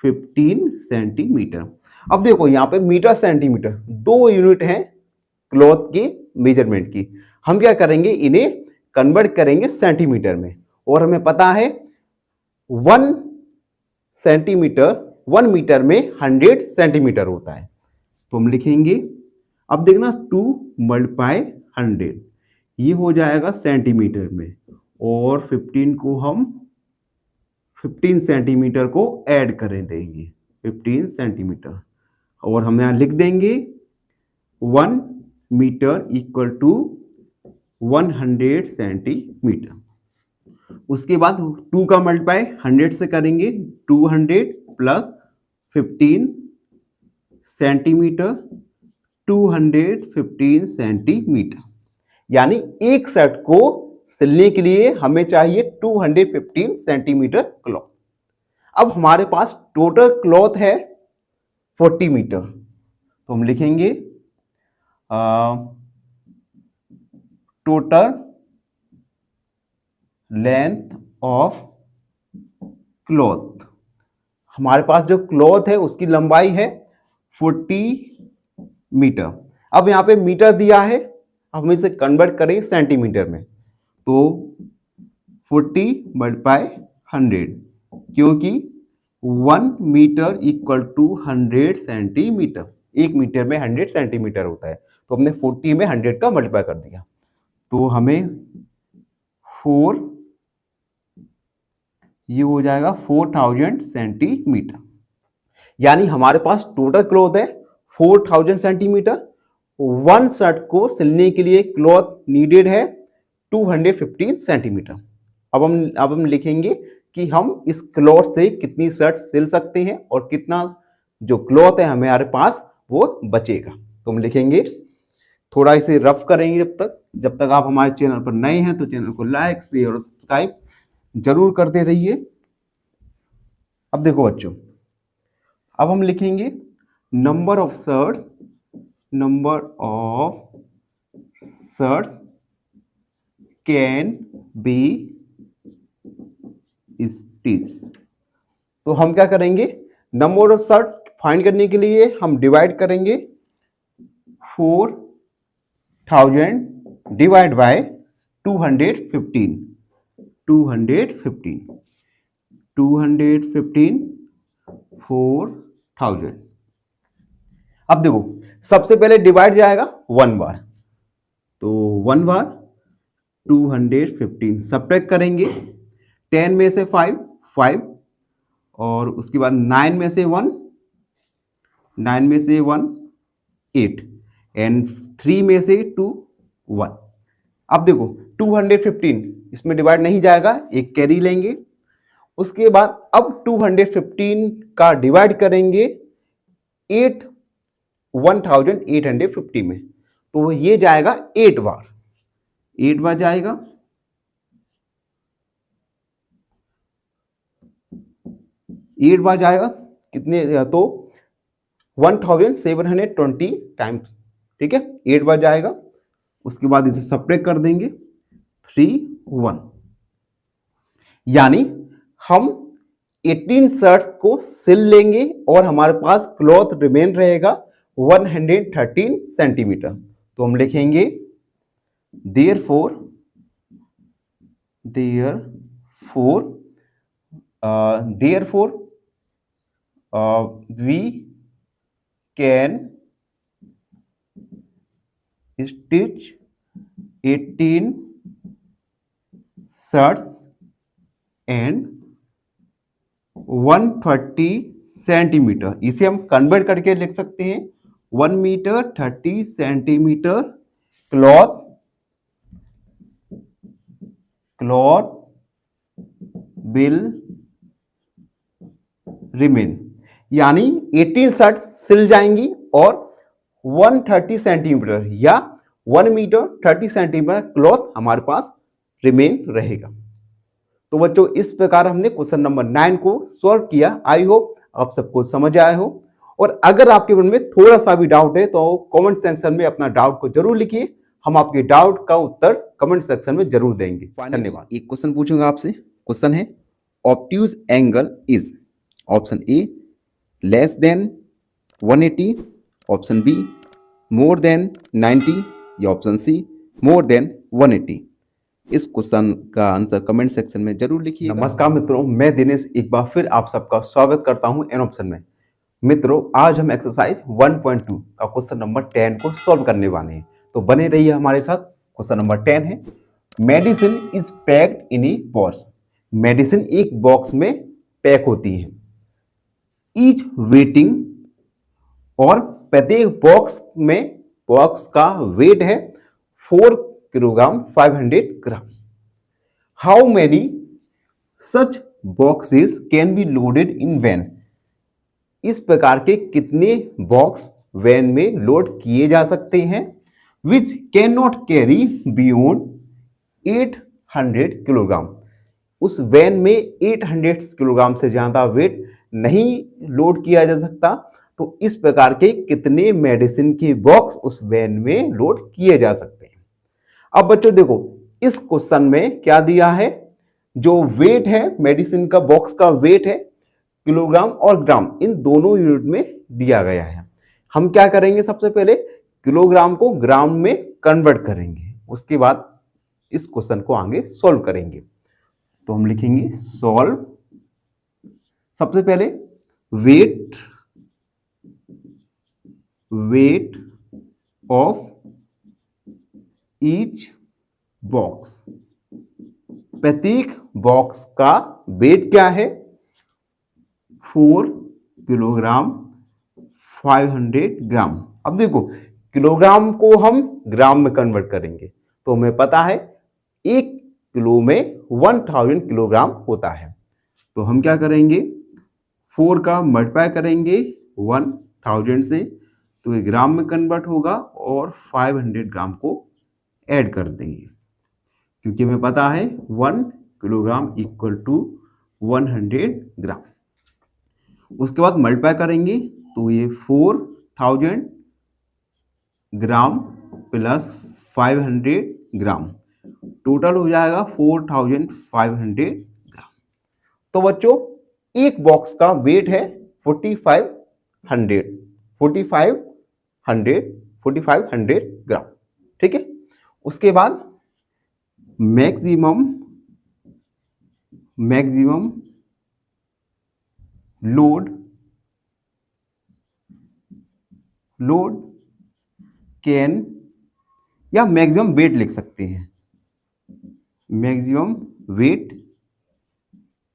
15 सेंटीमीटर। अब देखो यहां पे मीटर सेंटीमीटर दो यूनिट हैं क्लॉथ के मेजरमेंट की। हम क्या करेंगे, इन्हें कन्वर्ट करेंगे सेंटीमीटर में, और हमें पता है 1 सेंटीमीटर 1 मीटर में 100 सेंटीमीटर होता है। तो हम लिखेंगे, अब देखना 2 मल्टीप्लाई 100, ये हो जाएगा सेंटीमीटर में, और 15 को हम 15 सेंटीमीटर को ऐड करें देंगे, 15 सेंटीमीटर, और हम यहां लिख देंगे 1 मीटर इक्वल टू 100 सेंटीमीटर। उसके बाद 2 का मल्टीप्लाई 100 से करेंगे, 200 प्लस 15 सेंटीमीटर, 215 सेंटीमीटर, यानी एक शर्ट को सिलने के लिए हमें चाहिए 215 सेंटीमीटर क्लॉथ। अब हमारे पास टोटल क्लॉथ है 40 मीटर, तो हम लिखेंगे टोटल लेंथ ऑफ क्लॉथ, हमारे पास जो क्लॉथ है उसकी लंबाई है 40 मीटर। अब यहां पे मीटर दिया है, अब हम इसे कन्वर्ट करें सेंटीमीटर में, तो 40 मल्टीप्लाई 100, क्योंकि 1 मीटर इक्वल टू 100 सेंटीमीटर, एक मीटर में 100 सेंटीमीटर होता है, तो हमने 40 में 100 का मल्टीप्लाई कर दिया, तो हमें 4, ये हो जाएगा 4000 सेंटीमीटर। यानी हमारे पास टोटल क्लॉथ है 4000 सेंटीमीटर, वन शर्ट को सिलने के लिए क्लॉथ नीडेड है 215 सेंटीमीटर। अब हम लिखेंगे कि हम इस क्लॉथ से कितनी शर्ट सिल सकते हैं और कितना जो क्लॉथ है हमारे पास वो बचेगा। तो हम लिखेंगे, थोड़ा इसे रफ करेंगे जब तक आप हमारे चैनल पर नए हैं तो चैनल को लाइक शेयर और सब्सक्राइब जरूर करते रहिए। अब देखो बच्चों, अब हम लिखेंगे number of shirts can be stitch. तो हम क्या करेंगे, नंबर ऑफ शर्ट फाइंड करने के लिए हम डिवाइड करेंगे 4000 डिवाइड बाय 215 4000। अब देखो सबसे पहले डिवाइड जाएगा 1 बार, तो 1 बार 215 सब्ट्रैक्ट करेंगे, 10 में से 5 और उसके बाद 9 में से 1 8 एंड 3 में से 2 1। अब देखो 215 इसमें डिवाइड नहीं जाएगा, एक कैरी लेंगे। उसके बाद अब 215 का डिवाइड करेंगे 1850 में, तो ये जाएगा 8 बार जाएगा। 8 बार जाएगा कितने, तो 1720 टाइम्स, ठीक है, 8 बार जाएगा। उसके बाद इसे सब्ट्रैक्ट कर देंगे 3 1, यानी हम 18 शर्ट्स को सिल लेंगे और हमारे पास क्लॉथ रिमेन रहेगा 113 सेंटीमीटर। तो हम लिखेंगे therefore we can stitch 18 shirts and 130 centimetre. इसे हम कन्वर्ट करके लिख सकते हैं 1 metre 30 centimetre cloth will remain, यानी 18 शर्ट सिल जाएंगी और 130 सेंटीमीटर या 1 मीटर 30 सेंटीमीटर क्लॉथ हमारे पास रिमेन रहेगा। तो बच्चों इस प्रकार हमने क्वेश्चन नंबर 9 को सॉल्व किया। आई होप आप सबको समझ आया हो, और अगर आपके मन में थोड़ा सा भी डाउट है तो कमेंट सेक्शन में अपना डाउट को जरूर लिखिए, हम आपके डाउट का उत्तर कमेंट सेक्शन में जरूर देंगे। धन्यवाद। एक क्वेश्चन पूछूंगा आपसे। क्वेश्चन है obtuse angle is option A less than 180, option be more than 90 या ऑप्शन सी मोर देन 180। इस क्वेश्चन का आंसर कमेंट सेक्शन में जरूर लिखिए। नमस्कार मित्रों, मैं दिनेश एक बार फिर आप सबका स्वागत करता हूं एन ऑप्शन में। मित्रों आज हम एक्सरसाइज 1.2 का क्वेश्चन नंबर 10 को सॉल्व करने वाले हैं, तो बने रहिए हमारे साथ। क्वेश्चन नंबर 10 है medicine is packed in a box. Medicine एक बॉक्स में पैक होती है। ईच वेटिंग, और प्रत्येक बॉक्स का वेट है 4 kilogram 500 gram. How many such boxes can be loaded in van. इस प्रकार के कितने बॉक्स वैन में लोड किए जा सकते हैं। Which can not carry beyond 800 kilogram. उस वैन में 800 किलोग्राम से ज्यादा वेट नहीं लोड किया जा सकता। तो इस प्रकार के कितने मेडिसिन के बॉक्स उस वैन में लोड किए जा सकते हैं। अब बच्चों देखो इस क्वेश्चन में क्या दिया है, जो वेट है मेडिसिन का बॉक्स का वेट है किलोग्राम और ग्राम, इन दोनों यूनिट में दिया गया है। हम क्या करेंगे, सबसे पहले किलोग्राम को ग्राम में कन्वर्ट करेंगे, उसके बाद इस क्वेश्चन को आगे सॉल्व करेंगे। तो हम लिखेंगे सॉल्व। सबसे पहले वेट ऑफ ईच बॉक्स। प्रत्येक बॉक्स का वेट क्या है 4 किलोग्राम 500 ग्राम। अब देखो किलोग्राम को हम ग्राम में कन्वर्ट करेंगे तो हमें पता है 1 किलो में 1000 किलोग्राम होता है। तो हम क्या करेंगे 4 का मल्टीप्लाई करेंगे 1000 से, तो ये ग्राम में कन्वर्ट होगा और 500 ग्राम को ऐड कर देंगे, क्योंकि हमें पता है 1 किलोग्राम इक्वल टू 100 ग्राम। उसके बाद मल्टीप्लाई करेंगे तो ये 4000 ग्राम प्लस 500 ग्राम टोटल हो जाएगा 4500 ग्राम। तो बच्चों एक बॉक्स का वेट है 4500 ग्राम, ठीक है। उसके बाद मैक्सिमम लोड कैन, या मैक्सिमम वेट लिख सकते हैं, maximum weight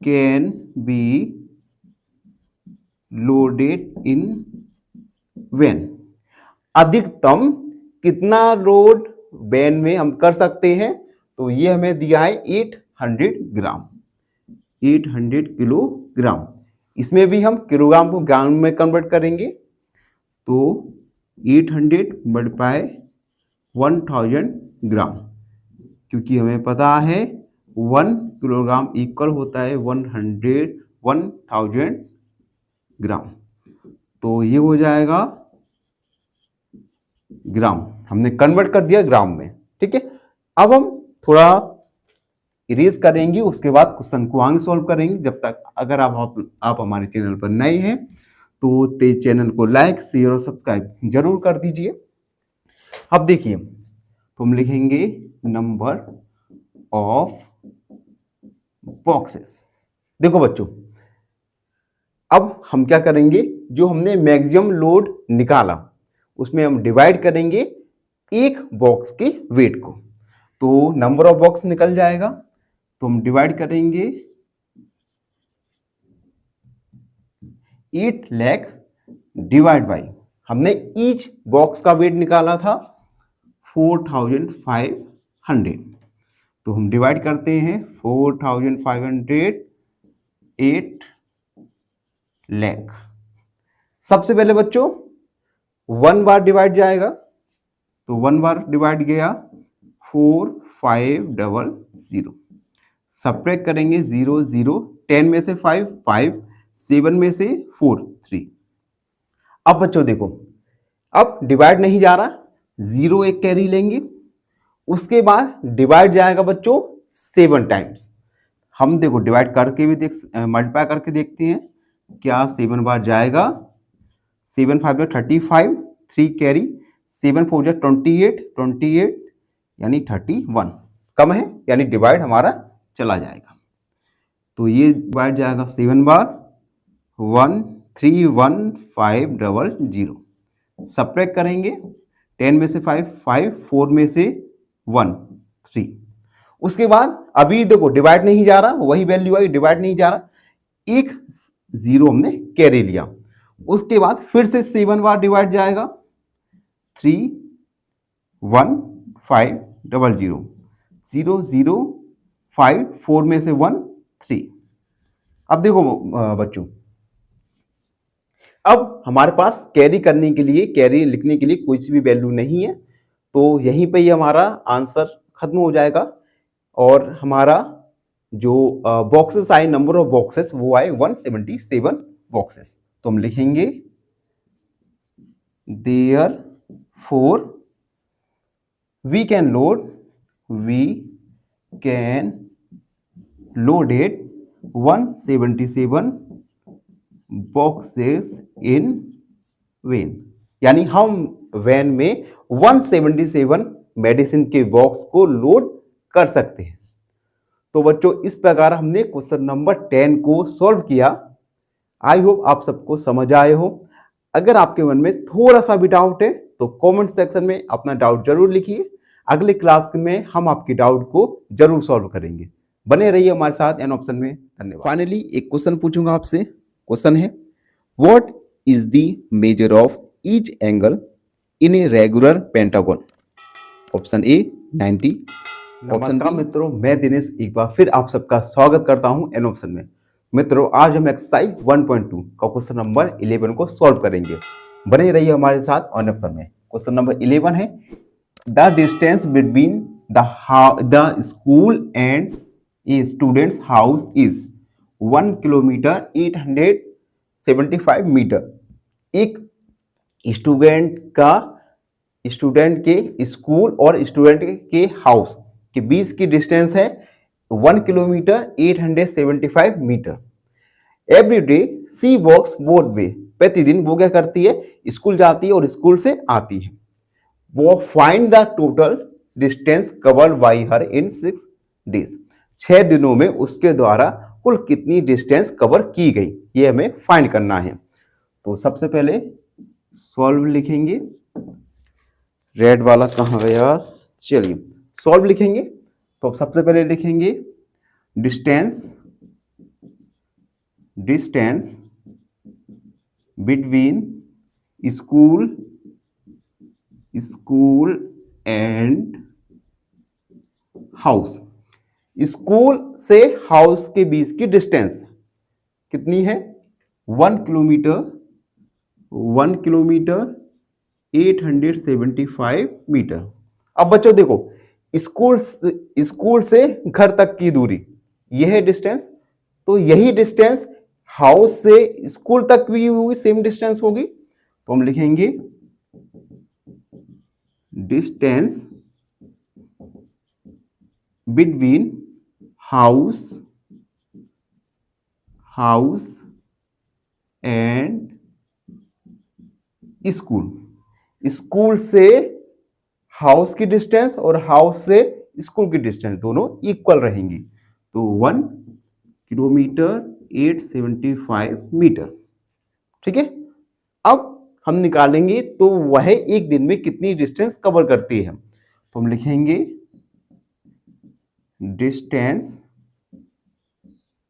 can be loaded in van. अधिकतम कितना लोड वैन में हम कर सकते हैं, तो ये हमें दिया है 800 ग्राम, 800 किलोग्राम। इसमें भी हम किलोग्राम को ग्राम में कन्वर्ट करेंगे, तो 800 मल्टीप्लाई 1000 ग्राम, क्योंकि हमें पता है 1 किलोग्राम इक्वल होता है 1000 ग्राम। तो ये हो जाएगा ग्राम, हमने कन्वर्ट कर दिया ग्राम में, ठीक है। अब हम थोड़ा इरेज करेंगे, उसके बाद क्वेश्चन को आगे सॉल्व करेंगे। जब तक अगर आप हमारे चैनल पर नए हैं तो चैनल को लाइक शेयर और सब्सक्राइब जरूर कर दीजिए। अब देखिए तो हम लिखेंगे नंबर ऑफ बॉक्सेस। देखो बच्चों अब हम क्या करेंगे, जो हमने मैक्सिमम लोड निकाला उसमें हम डिवाइड करेंगे एक बॉक्स के वेट को, तो नंबर ऑफ बॉक्स निकल जाएगा। तो हम डिवाइड करेंगे 8 लाख डिवाइड बाई, हमने ईच बॉक्स का वेट निकाला था 4500, तो हम डिवाइड करते हैं 4500 8 लाख। सबसे पहले बच्चों 1 बार डिवाइड जाएगा, तो 1 बार डिवाइड गया 4500, सब्ट्रैक्ट करेंगे 0 0, 10 में से 5 5, 7 में से 4 3। अब बच्चों देखो, अब डिवाइड नहीं जा रहा, 0 एक कैरी लेंगे, उसके बाद डिवाइड जाएगा बच्चों 7 टाइम्स। हम देखो डिवाइड करके भी मल्टीप्लाई करके देखते हैं क्या 7 बार जाएगा। 7 5 35, 3 कैरी, 7 4 28, 28 यानी 31 कम है, यानी डिवाइड हमारा चला जाएगा। तो ये डिवाइड जाएगा 7 बार 131500, सब्ट्रैक्ट करेंगे 10 में से 5 5, 4 में से 1 3। उसके बाद अभी देखो डिवाइड नहीं जा रहा, वही वैल्यू आई, डिवाइड नहीं जा रहा, एक 0 हमने कैरी लिया। उसके बाद फिर से 7 बार डिवाइड जाएगा 31500, 0 0 5, 4 में से 1 3। अब देखो बच्चों, अब हमारे पास कैरी करने के लिए, कैरी लिखने के लिए कुछ भी वैल्यू नहीं है, तो यहीं पे ही हमारा आंसर खत्म हो जाएगा और हमारा जो बॉक्सेस आए, नंबर ऑफ बॉक्सेस, वो आए 177 बॉक्सेस। तो हम लिखेंगे therefore we can loaded 177 boxes in van, यानी हम वैन में 177 मेडिसिन के बॉक्स को लोड कर सकते हैं। तो बच्चों इस प्रकार हमने क्वेश्चन नंबर 10 को सॉल्व किया। आई होप आप सबको समझ आए हो। अगर आपके मन में थोड़ा सा भी डाउट है तो कमेंट सेक्शन में अपना डाउट जरूर लिखिए। अगले क्लास में हम आपके डाउट को जरूर सॉल्व करेंगे। बने रहिए हमारे साथ एन ऑप्शन में। धन्यवाद। फाइनली एक क्वेश्चन पूछूंगा आपसे। क्वेश्चन है, what is the measure of each angle in a regular pentagon? Option A 90। नमस्कार मित्रों, मैं दिनेश एक बार फिर आप सबका स्वागत करता हूं एन ऑप्शन में। मित्रों आज हम एक्सरसाइज 1.2 का क्वेश्चन नंबर 11 को सॉल्व करेंगे। बने रहिए हमारे साथ ऑन ऑप्शन में। क्वेश्चन नंबर 11 है, the distance between the school and a students house is 1 kilometer 875 meter. एक स्टूडेंट के स्कूल और स्टूडेंट के हाउस के बीच की डिस्टेंस है 1 kilometer 875 meter. Every day she walks both way, प्रतिदिन वो क्या करती है, स्कूल जाती है और स्कूल से आती है। वो find the total distance covered by her in 6 days, 6 दिनों में उसके द्वारा कुल कितनी डिस्टेंस कवर की गई, ये हमें फाइंड करना है। तो सबसे पहले सॉल्व लिखेंगे। रेड वाला कहाँ गया, चलिए सॉल्व लिखेंगे। तो सबसे पहले लिखेंगे distance between school and house. School से हाउस के बीच की डिस्टेंस कितनी है, 1 किलोमीटर 875 मीटर। अब बच्चों देखो, स्कूल से घर तक की दूरी यह है डिस्टेंस, तो यही डिस्टेंस हाउस से स्कूल तक भी होगी, सेम डिस्टेंस होगी। तो हम लिखेंगे distance between house and school से हाउस की डिस्टेंस और हाउस से स्कूल की डिस्टेंस दोनों इक्वल रहेंगी। तो 1 किलोमीटर 875 मीटर। ठीक है, अब हम निकालेंगे तो वह एक दिन में कितनी डिस्टेंस कवर करती है। तो हम लिखेंगे distance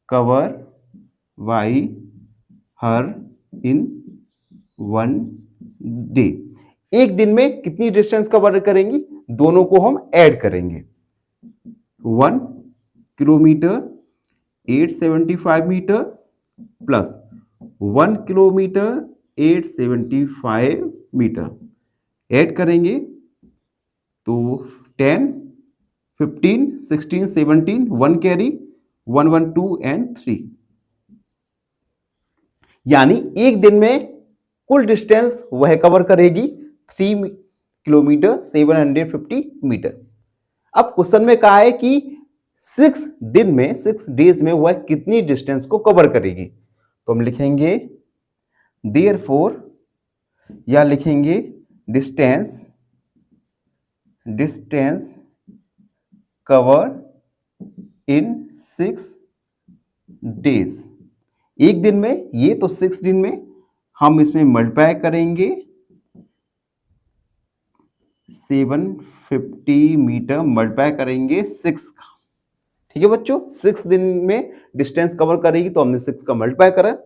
cover by her in 1 day. एक दिन में कितनी डिस्टेंस कवर करेंगी, दोनों को हम ऐड करेंगे। 1 kilometer 875 meter plus 1 kilometer 875 meter add करेंगे तो 10 15 16 17 1 कैरी 1 1 2 एंड 3, यानी एक दिन में कुल डिस्टेंस वह कवर करेगी 3 किलोमीटर 750 मीटर। अब क्वेश्चन में कहा है कि 6 दिन में 6 डेज में वह कितनी डिस्टेंस को कवर करेगी, तो हम लिखेंगे देयरफॉर, या लिखेंगे डिस्टेंस कवर इन 6 डेज। एक दिन में, ये तो 6 दिन में, हम इसमें मल्टीप्लाई करेंगे 750 मीटर मल्टीप्लाई करेंगे 6 का। ठीक है बच्चों, 6 दिन में डिस्टेंस कवर करेगी तो हमने 6 का मल्टीप्लाई करा,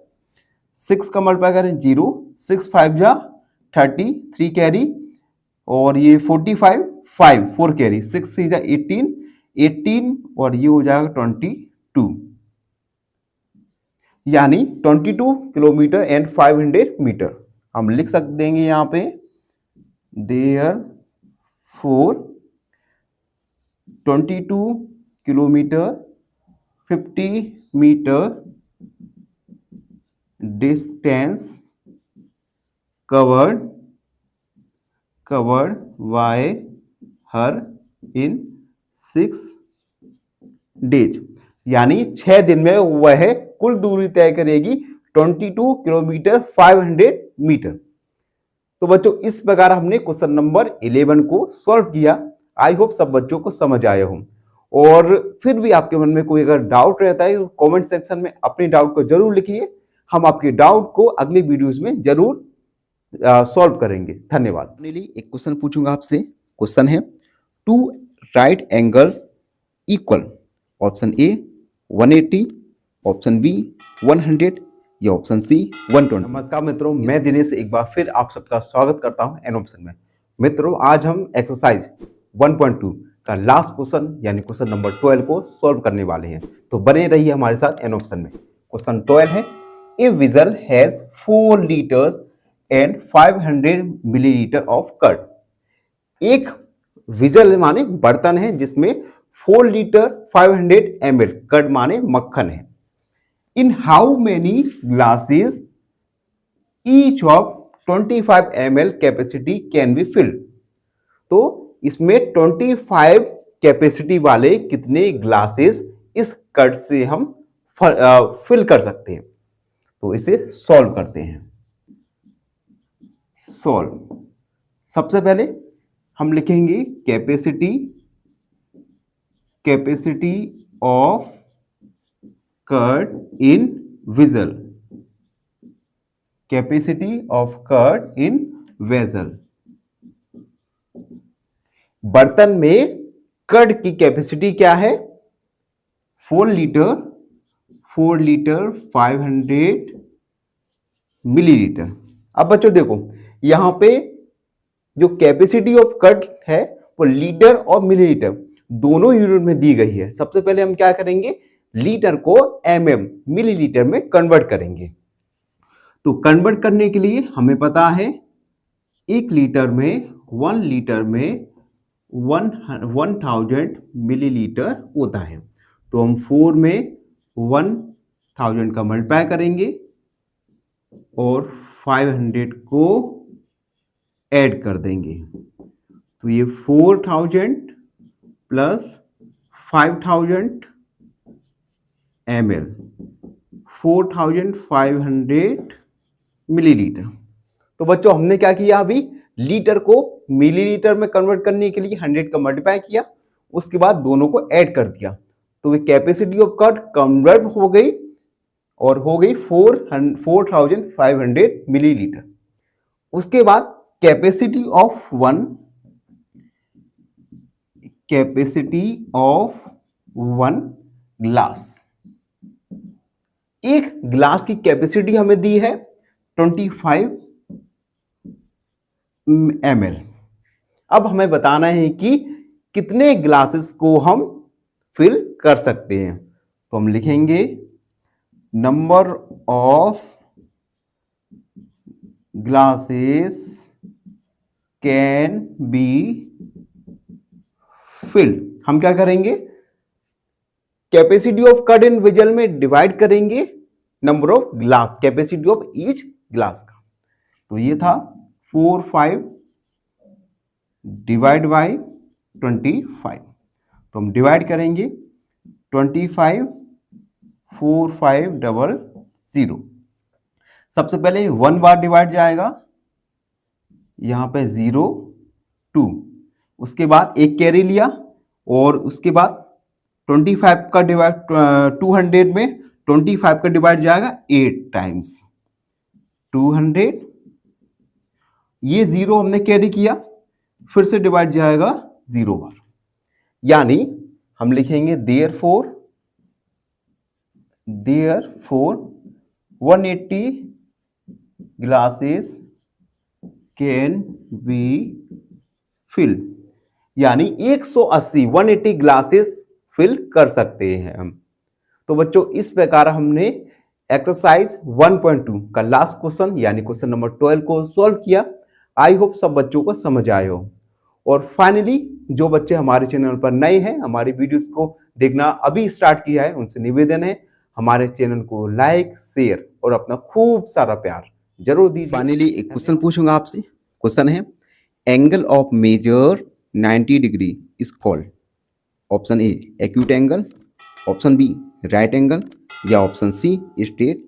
6 का मल्टीप्लाई करें 0, 6 5 जा 30, 3 कैरी और ये 45, 5 4 कैरी, 6 3 जा 18 18 और ये हो जाएगा 22, यानी 22 किलोमीटर एंड 500 मीटर। हम लिख सकते देंगे यहाँ पे therefore 22 kilometer 50 meter distance covered by her in 6 days, यानी 6 दिन में वह कुल दूरी तय करेगी 22 किलोमीटर 500 मीटर। तो बच्चों इस प्रकार हमने क्वेश्चन नंबर 11 को सॉल्व किया। आई होप सब बच्चों को समझ आया हो, और फिर भी आपके मन में कोई अगर डाउट रहता है तो कमेंट सेक्शन में अपने डाउट को जरूर लिखिए, हम आपके डाउट को अगले वीडियोस में जरूर सॉल्व करेंगे। धन्यवाद। एक क्वेश्चन पूछूंगा आपसे, क्वेश्चन है 2 right angles equal, option A 180, option B 100 या ऑप्शन सी 120। नमस्कार मित्रों, मैं दिनेश एक बार फिर आप सबका स्वागत करता हूं एन ऑप्शन में। मित्रों आज हम एक्सरसाइज 1.2 का लास्ट क्वेश्चन यानी क्वेश्चन नंबर 12 को सॉल्व करने वाले हैं, तो बने रहिए हमारे साथ एन ऑप्शन में। क्वेश्चन 12 है, a vessel has 4 litres and 500 millilitre of curd. एक विजल माने बर्तन है जिसमें 4 लीटर 500 ml कर्ड माने मक्खन है। In how many glasses each of 25 ml capacity can be field. तो इसमें 25 कैपेसिटी वाले कितने ग्लासेस इस कर्ड से हम फिल कर सकते हैं, तो इसे सॉल्व करते हैं। सॉल्व, सबसे पहले हम लिखेंगे capacity of curd in vessel, capacity of curd in vessel. बर्तन में कर्ड की कैपेसिटी क्या है, 4 लीटर 500 मिलीलीटर। अब बच्चों देखो यहां पे जो कैपेसिटी ऑफ कर्ड है वो लीटर और मिलीलीटर दोनों यूनिट में दी गई है। सबसे पहले हम क्या करेंगे, लीटर को मिलीलीटर में कन्वर्ट करेंगे। तो कन्वर्ट करने के लिए हमें पता है 1 लीटर में 1000 मिलीलीटर होता है, तो हम 4 में 1000 का मल्टीप्लाई करेंगे और 500 को ऐड कर देंगे, तो ये 4000 प्लस 5000 ml 4500 मिलीलीटर। तो बच्चों हमने क्या किया, अभी लीटर को मिलीलीटर में कन्वर्ट करने के लिए 100 का मल्टीप्लाई किया, उसके बाद दोनों को ऐड कर दिया, तो वे कैपेसिटी ऑफ कर्ड कन्वर्ट हो गई और हो गई 4500 मिलीलीटर। उसके बाद कैपेसिटी ऑफ वन ग्लास, एक ग्लास की कैपेसिटी हमें दी है 25 ml। अब हमें बताना है कि कितने ग्लासेस को हम फिल कर सकते हैं। तो हम लिखेंगे number of glasses can be filled. हम क्या करेंगे, capacity of curd in vessel में डिवाइड करेंगे number of glass, capacity of each glass का। तो ये था 45 डिवाइड बाई 25। तो हम डिवाइड करेंगे 25 4500। सबसे पहले 1 बार डिवाइड जाएगा, यहां पे 0 2, उसके बाद एक कैरी लिया और उसके बाद 25 का डिवाइड 200 में 25 का डिवाइड जाएगा 8 टाइम्स 200। ये 0 हमने कैरी किया, फिर से डिवाइड जाएगा 0 बार, यानी हम लिखेंगे therefore 180 glasses can be field, यानी 180 ग्लासेस फिल कर सकते हैं हम। तो बच्चों इस प्रकार हमने एक्सरसाइज 1.2 का लास्ट क्वेश्चन यानी क्वेश्चन नंबर 12 को सॉल्व किया। आई होप सब बच्चों को समझ आए हो। और फाइनली जो बच्चे हमारे चैनल पर नए हैं, हमारी वीडियोस को देखना अभी स्टार्ट किया है, उनसे निवेदन है हमारे चैनल को लाइक शेयर और अपना खूब सारा प्यार जरूर दीजिए। फाइनली एक क्वेश्चन पूछूंगा आपसे। क्वेश्चन है angle of measure 90 degree is called, option A acute angle, option B right angle या ऑप्शन सी स्ट्रेट